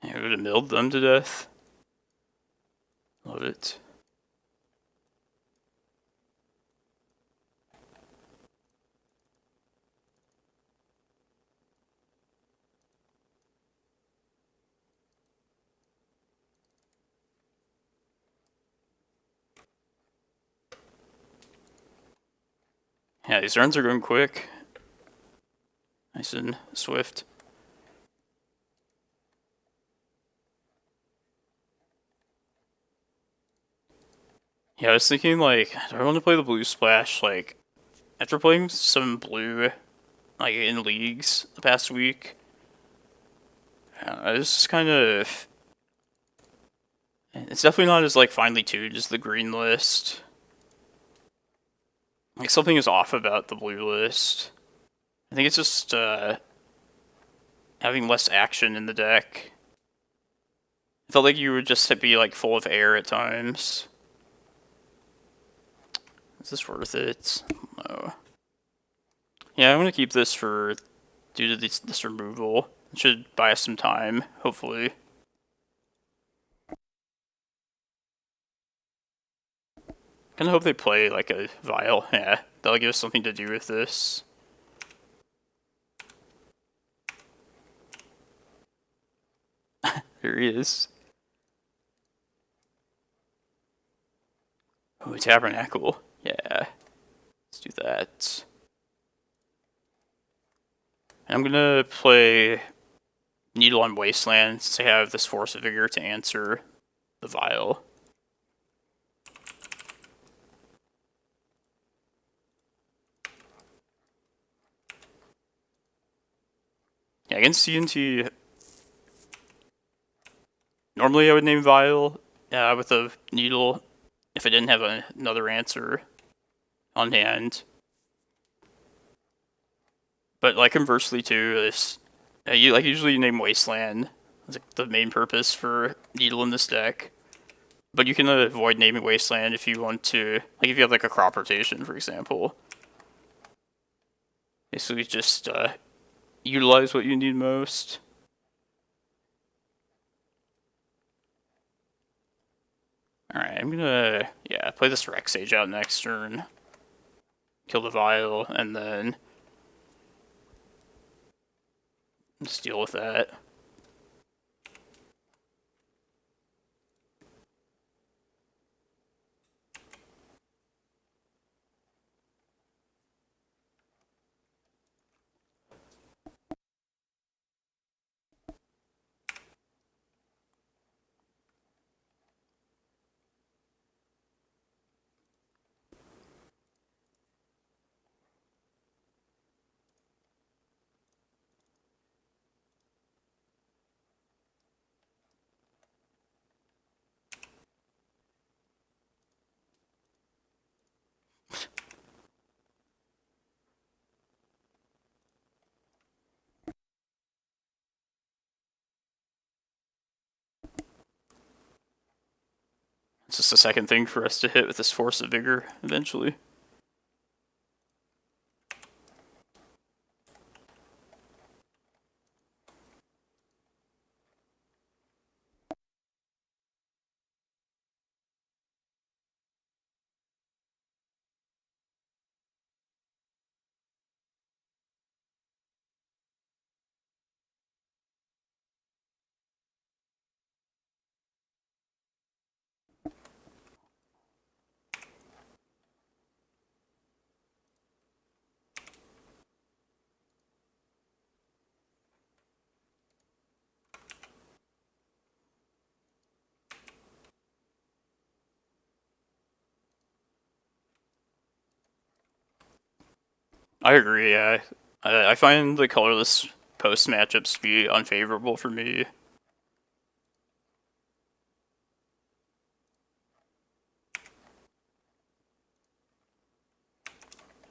I would have milled them to death. Love it. Yeah, these runs are going quick. Nice and swift. Yeah, I was thinking, like, do I want to play the blue splash? Like, after playing some blue, like, in leagues the past week, it's just kind of... It's definitely not as, like, finely tuned as the green list. Like, something is off about the blue list. I think it's just, having less action in the deck. I felt like you would just be, like, full of air at times. Is this worth it? No. Yeah, I'm gonna keep this for due to this removal. It should buy us some time, hopefully. Kinda hope they play like a Vial. Yeah, that'll give us something to do with this. Here he is. Oh, Tabernacle. Yeah. Let's do that. I'm gonna play Needle on Wasteland since I have this Force of Vigor to answer the Vial. Yeah, against CNT, normally I would name Vial with a Needle if I didn't have another answer on hand. But like conversely too, if you usually name Wasteland. That's like the main purpose for Needle in this deck. But you can avoid naming Wasteland if you want to, like if you have like a crop rotation, for example. Basically just utilize what you need most. Alright, I'm gonna, play this Rec Sage out next turn. Kill the Vial, and then just deal with that. It's just the second thing for us to hit with this Force of Vigor, eventually. I agree, yeah. I find the colorless post matchups to be unfavorable for me.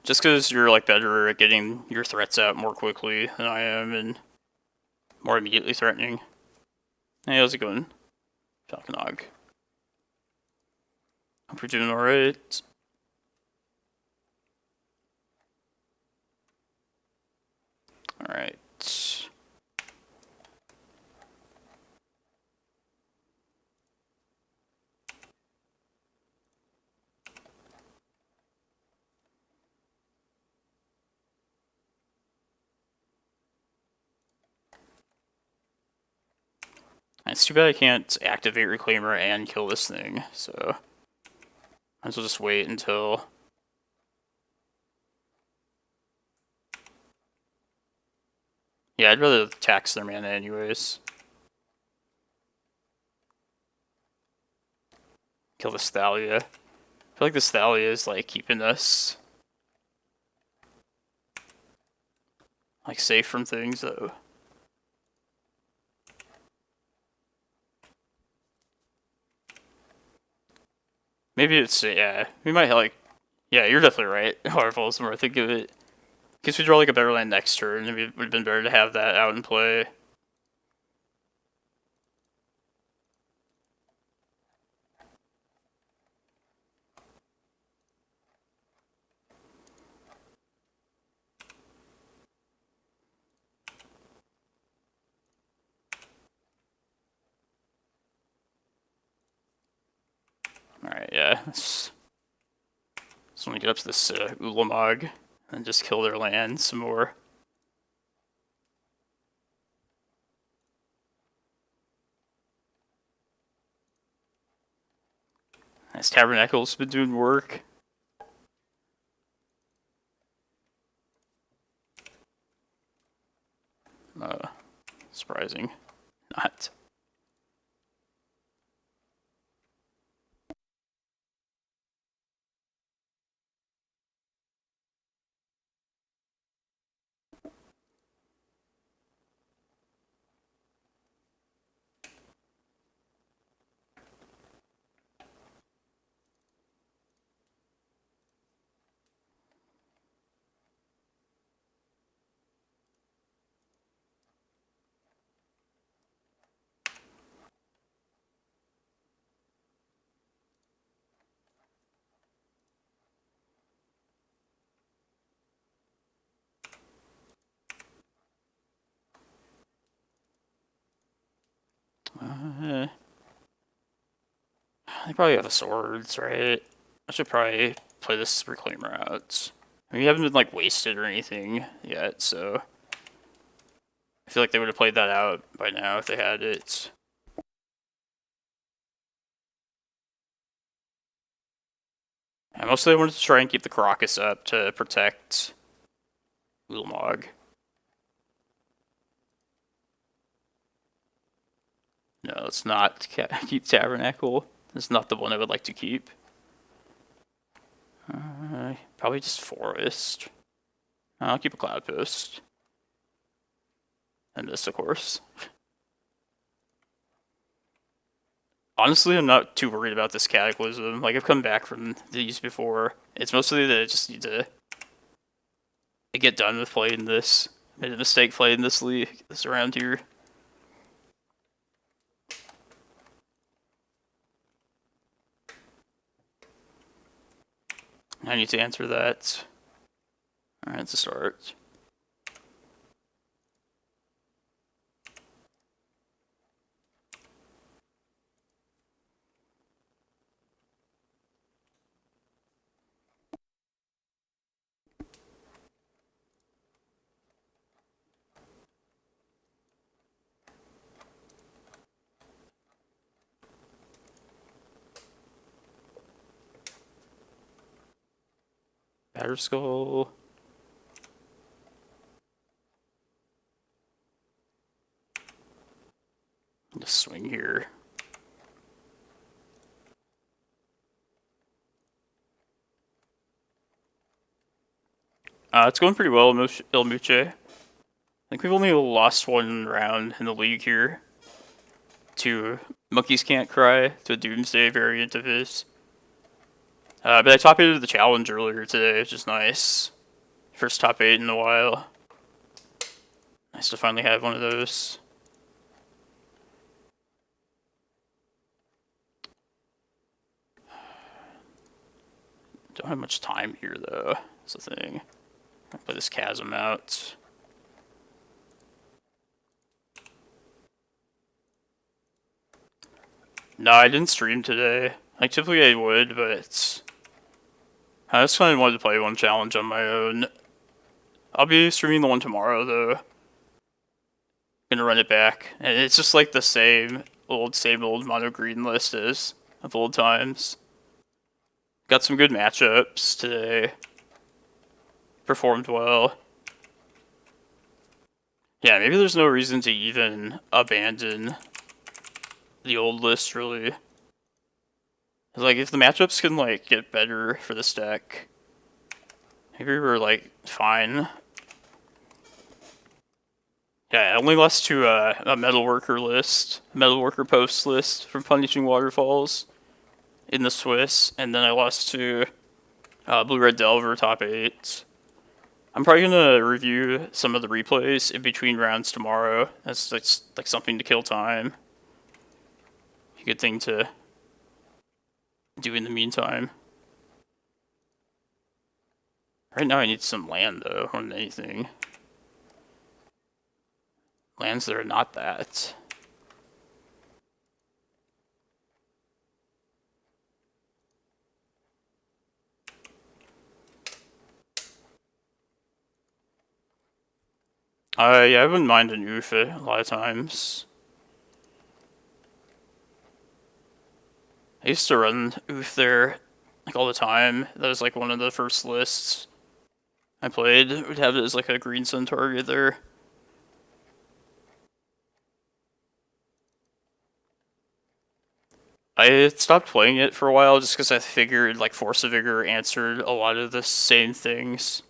Just because you're like better at getting your threats out more quickly than I am and more immediately threatening. Hey, how's it going, Falconog? Hope you're doing alright. Alright. It's too bad I can't activate Reclaimer and kill this thing, so might as well just wait until... Yeah, I'd rather tax their mana anyways. Kill this Thalia. I feel like this Thalia is like keeping us like safe from things though. Maybe it's, we might like, you're definitely right. Harville's the more I think of it. In case we draw like a better land next turn, it would have been better to have that out in play. Alright, yeah. Just want to get up to this Ulamog and just kill their land some more. This Tabernacle's been doing work. Surprising. Not. I probably have a swords, right? I should probably play this Reclaimer out. I mean, you haven't been like wasted or anything yet, so I feel like they would have played that out by now if they had it. And mostly I wanted to try and keep the Karakas up to protect Ulamog. No, let's not keep Tabernacle. That's not the one I would like to keep. Probably just Forest. I'll keep a Cloudpost. And this, of course. Honestly, I'm not too worried about this Cataclysm. Like, I've come back from these before. It's mostly that I just need to get done with playing this. I made a mistake playing this league, this around here. I need to answer that. Alright, let's start. Batterskull. Just swing here. It's going pretty well, Ilmuche. I think we've only lost one round in the league here. To Monkeys Can't Cry, to a Doomsday variant of his. But I top 8'd the challenge earlier today, which is nice. First top 8 in a while. Nice to finally have one of those. Don't have much time here though, that's the thing. I'll play this Chasm out. No, I didn't stream today. Like, typically I would, but I just kind of wanted to play one challenge on my own. I'll be streaming the one tomorrow, though. Gonna run it back. And it's just like the same old mono green list as of old times. Got some good matchups today. Performed well. Yeah, maybe there's no reason to even abandon the old list, really. Like, if the matchups can, like, get better for this deck, maybe we're, like, fine. Yeah, I only lost to a Metalworker list, Metalworker post list from Punishing Waterfalls in the Swiss, and then I lost to Blue-Red Delver top 8. I'm probably gonna review some of the replays in between rounds tomorrow. That's like something to kill time. A good thing to do in the meantime. Right now I need some land though, more than anything. Lands that are not that. Yeah, I wouldn't mind an Ufa a lot of times. I used to run Oof there like all the time. That was like one of the first lists I played. Would have it as like a green sun target there. I stopped playing it for a while just because I figured like Force of Vigor answered a lot of the same things.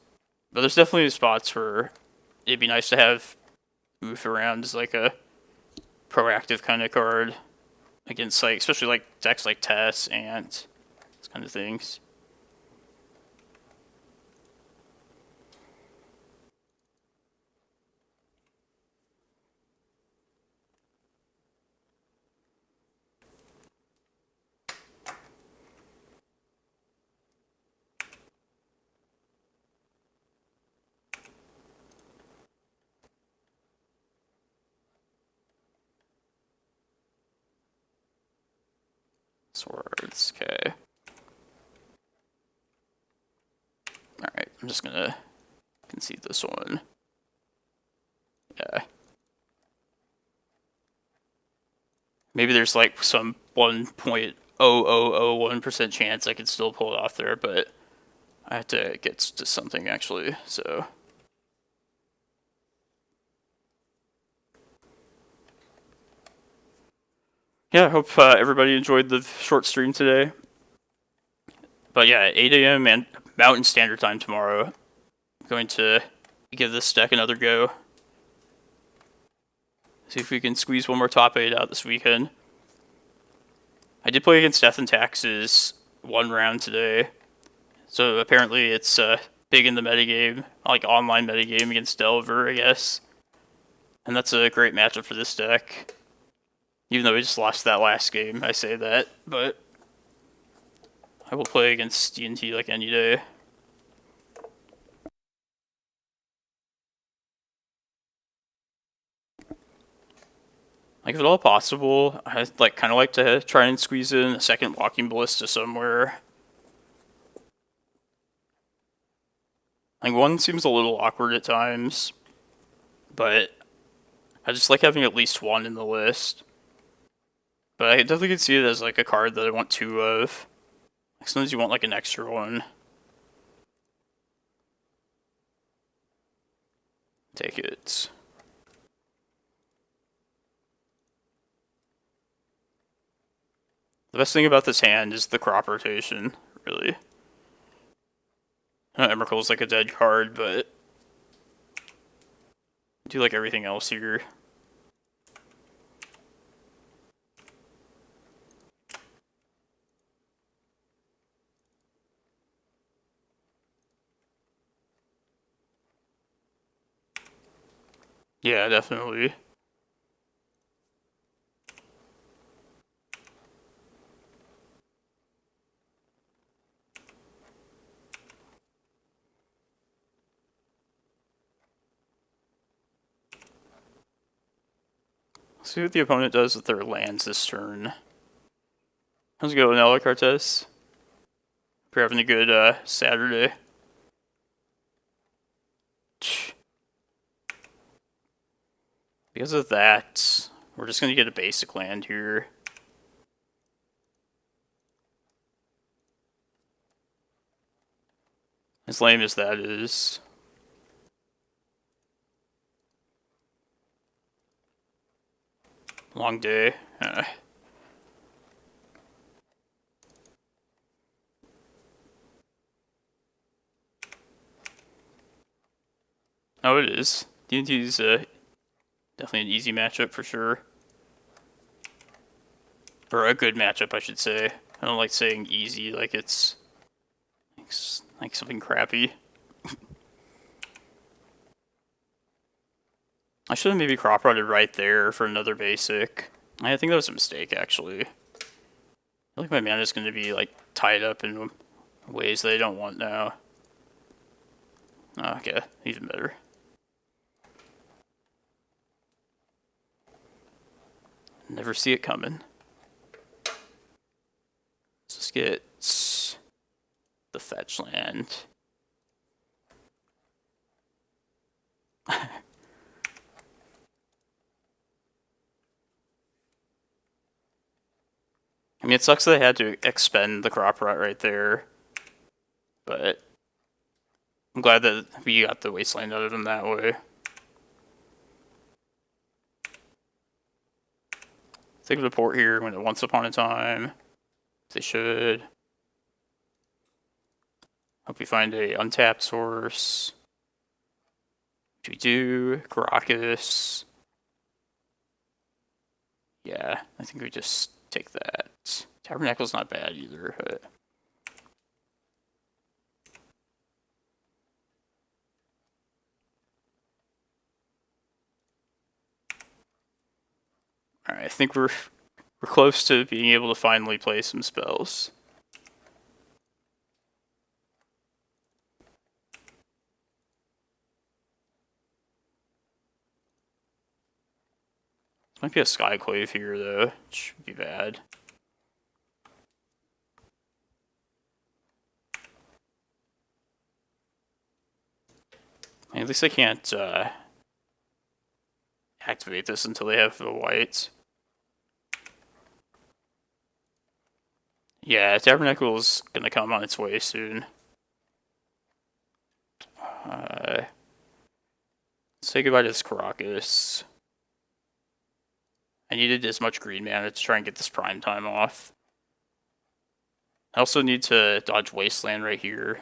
But there's definitely spots where it'd be nice to have Oof around as like a proactive kind of card against like, especially like decks like Tess and those kind of things. Swords, okay. Alright, I'm just gonna concede this one. Yeah. Maybe there's like some 1.0001% chance I could still pull it off there, but I have to get to something actually, so. Yeah, I hope everybody enjoyed the short stream today. But yeah, 8 a.m. and Mountain Standard Time tomorrow. I'm going to give this deck another go. See if we can squeeze one more top 8 out this weekend. I did play against Death and Taxes one round today. So apparently it's big in the metagame, like online metagame against Delver, I guess. And that's a great matchup for this deck. Even though we just lost that last game, I say that, but I will play against D&T like any day. Like, if at all possible, I'd kind of like to try and squeeze in a second Walking Ballista somewhere. Like, one seems a little awkward at times, but I just like having at least one in the list. But I definitely could see it as like a card that I want two of. Like, sometimes you want like an extra one. Take it. The best thing about this hand is the crop rotation, really. Emrakul is like a dead card, but I do like everything else here. Yeah, definitely. Let's see what the opponent does with their lands this turn. How's it going, Ella Cortez? Hope you're having a good Saturday. Because of that, we're just going to get a basic land here. As lame as that is. Long day. Oh, it is. D&T's definitely an easy matchup for sure. Or a good matchup, I should say. I don't like saying easy like it's like something crappy. I should have maybe crop rotted right there for another basic. I think that was a mistake, actually. I feel like my mana is going to be like tied up in ways that I don't want now. Okay, even better. Never see it coming. Let's just get the fetch land. I mean, it sucks that I had to expend the crop rot right there, but I'm glad that we got the wasteland out of them that way. Think of the port here when it once upon a time. They should. Hope we find a untapped source. Which we do. Karakas. Yeah, I think we just take that. Tabernacle's not bad either, but alright, I think we're close to being able to finally play some spells. This might be a Skyclave here though, which would be bad. At least I can't activate this until they have the white. Yeah, Tabernacle's gonna come on its way soon. Say goodbye to this Karakas. I needed as much green mana to try and get this prime time off. I also need to dodge Wasteland right here.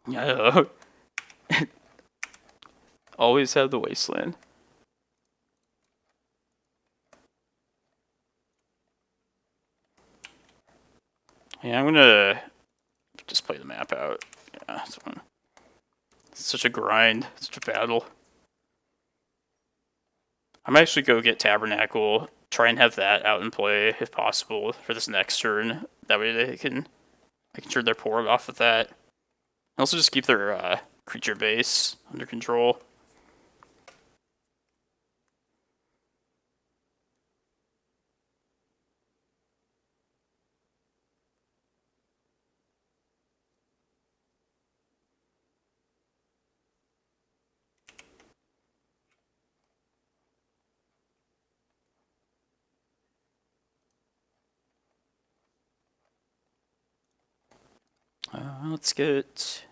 Yeah. Always have the Wasteland. Yeah, I'm gonna just play the map out. Yeah, it's such a grind, such a battle. I might actually go get Tabernacle, try and have that out in play if possible for this next turn. That way they can turn their port off with that. And also just keep their creature base under control. Let's get...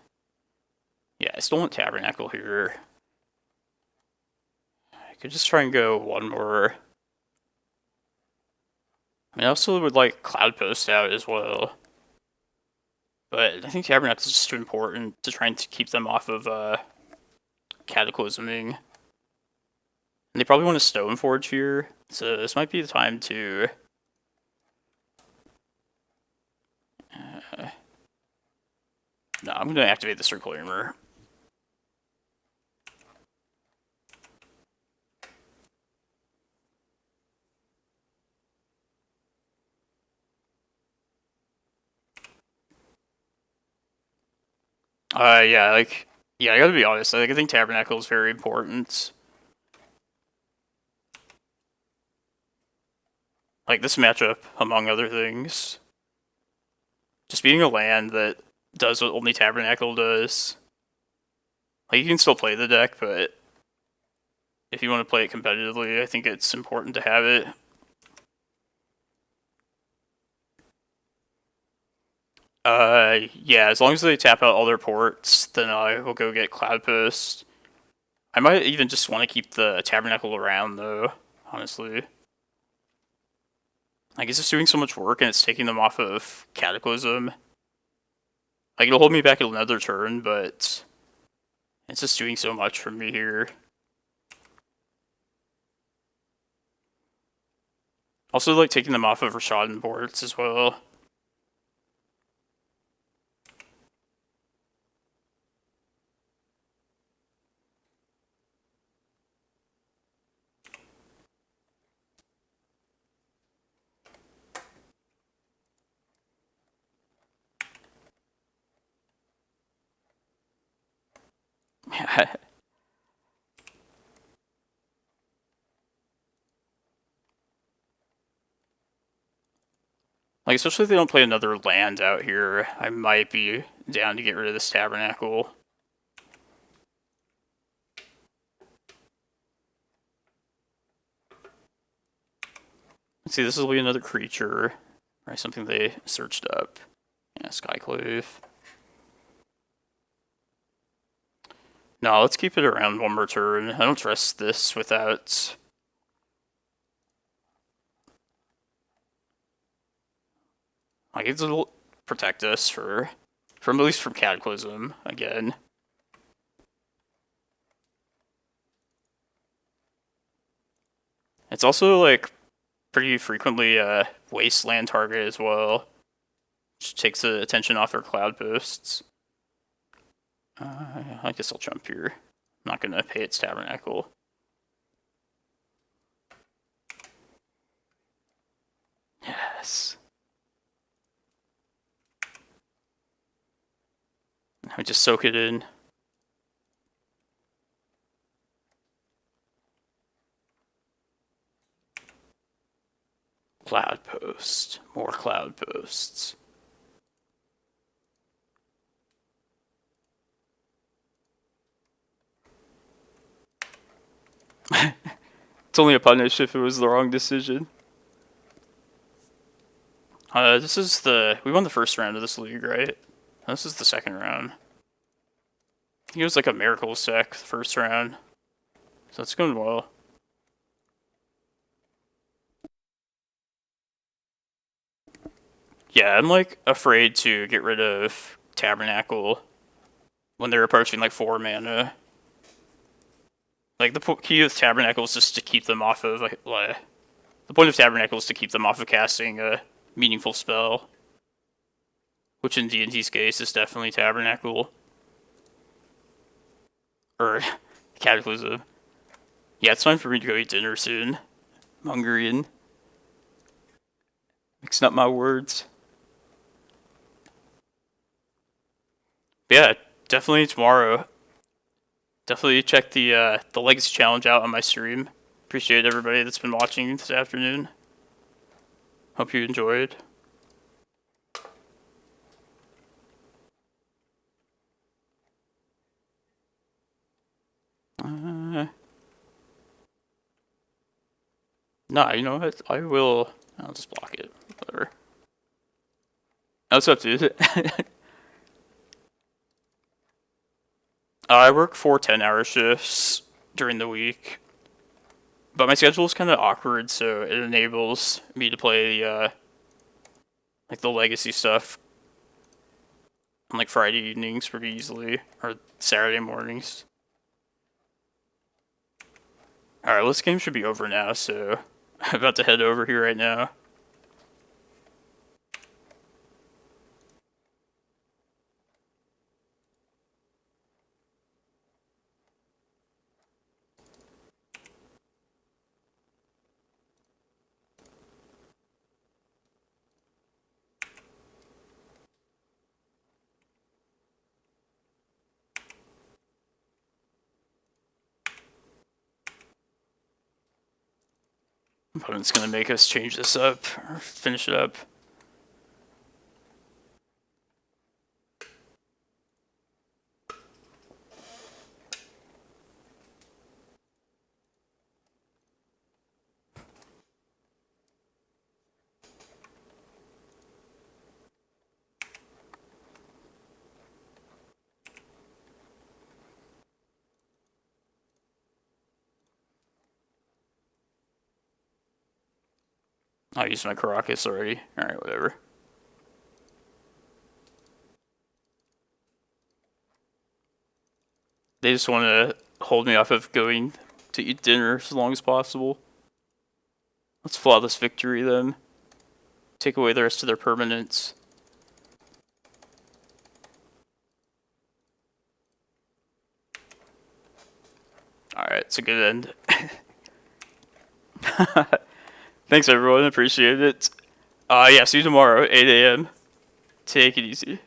Yeah, I still want Tabernacle here. I could just try and go one more. I mean, I also would like Cloudpost out as well. But I think Tabernacle is just too important to try and keep them off of Cataclysming. And they probably want a Stoneforge here, so this might be the time to... No, I'm going to activate this Reclaimer. Yeah, I gotta be honest, I think Tabernacle is very important. Like, this matchup, among other things. Just being a land that does what only Tabernacle does. Like, you can still play the deck, but if you want to play it competitively, I think it's important to have it. Yeah, as long as they tap out all their ports, then I will go get Cloudpost. I might even just want to keep the Tabernacle around, though, honestly. Like, it's just doing so much work, and it's taking them off of Cataclysm. Like, it'll hold me back another turn, but it's just doing so much for me here. Also, like, taking them off of Rashadan boards as well. Like, especially if they don't play another land out here, I might be down to get rid of this Tabernacle. Let's see, this will be another creature, right? Something they searched up. Yeah, Skyclave. No, let's keep it around one more turn. I don't trust this without... Like, it'll protect us from at least from Cataclysm, again. It's also, like, pretty frequently a Wasteland target as well. Which takes the attention off their Cloudposts. I guess I'll jump here. I'm not gonna pay its Tabernacle. Yes. I just soak it in. Cloudpost. More Cloudposts. It's only a punish if it was the wrong decision. This is we won the first round of this league, right? This is the second round. I think it was like a miracle sec the first round. So it's going well. Yeah, I'm like afraid to get rid of Tabernacle when they're approaching like 4 mana. Like the key of Tabernacle is just to keep them off of the point of Tabernacle is to keep them off of casting a meaningful spell, which in D&D's case is definitely Tabernacle or Cataclysm. Yeah, it's time for me to go eat dinner soon. I'm hungry and mixing up my words. But yeah, definitely tomorrow. Definitely check the Legacy Challenge out on my stream. Appreciate everybody that's been watching this afternoon. Hope you enjoyed. Nah, you know what? I'll just block it. Whatever. That's up to you. I work 4 10-hour shifts during the week. But my schedule is kind of awkward, so it enables me to play like the legacy stuff on like Friday evenings pretty easily, or Saturday mornings. Alright, well, this game should be over now, so I'm about to head over here right now. Opponent's gonna make us change this up, or finish it up. I used my Karakas already. Alright, whatever. They just want to hold me off of going to eat dinner as long as possible. Let's flawless victory them. Take away the rest of their permanents. Alright, it's a good end. Thanks everyone, appreciate it. Yeah, see you tomorrow, 8 AM. Take it easy.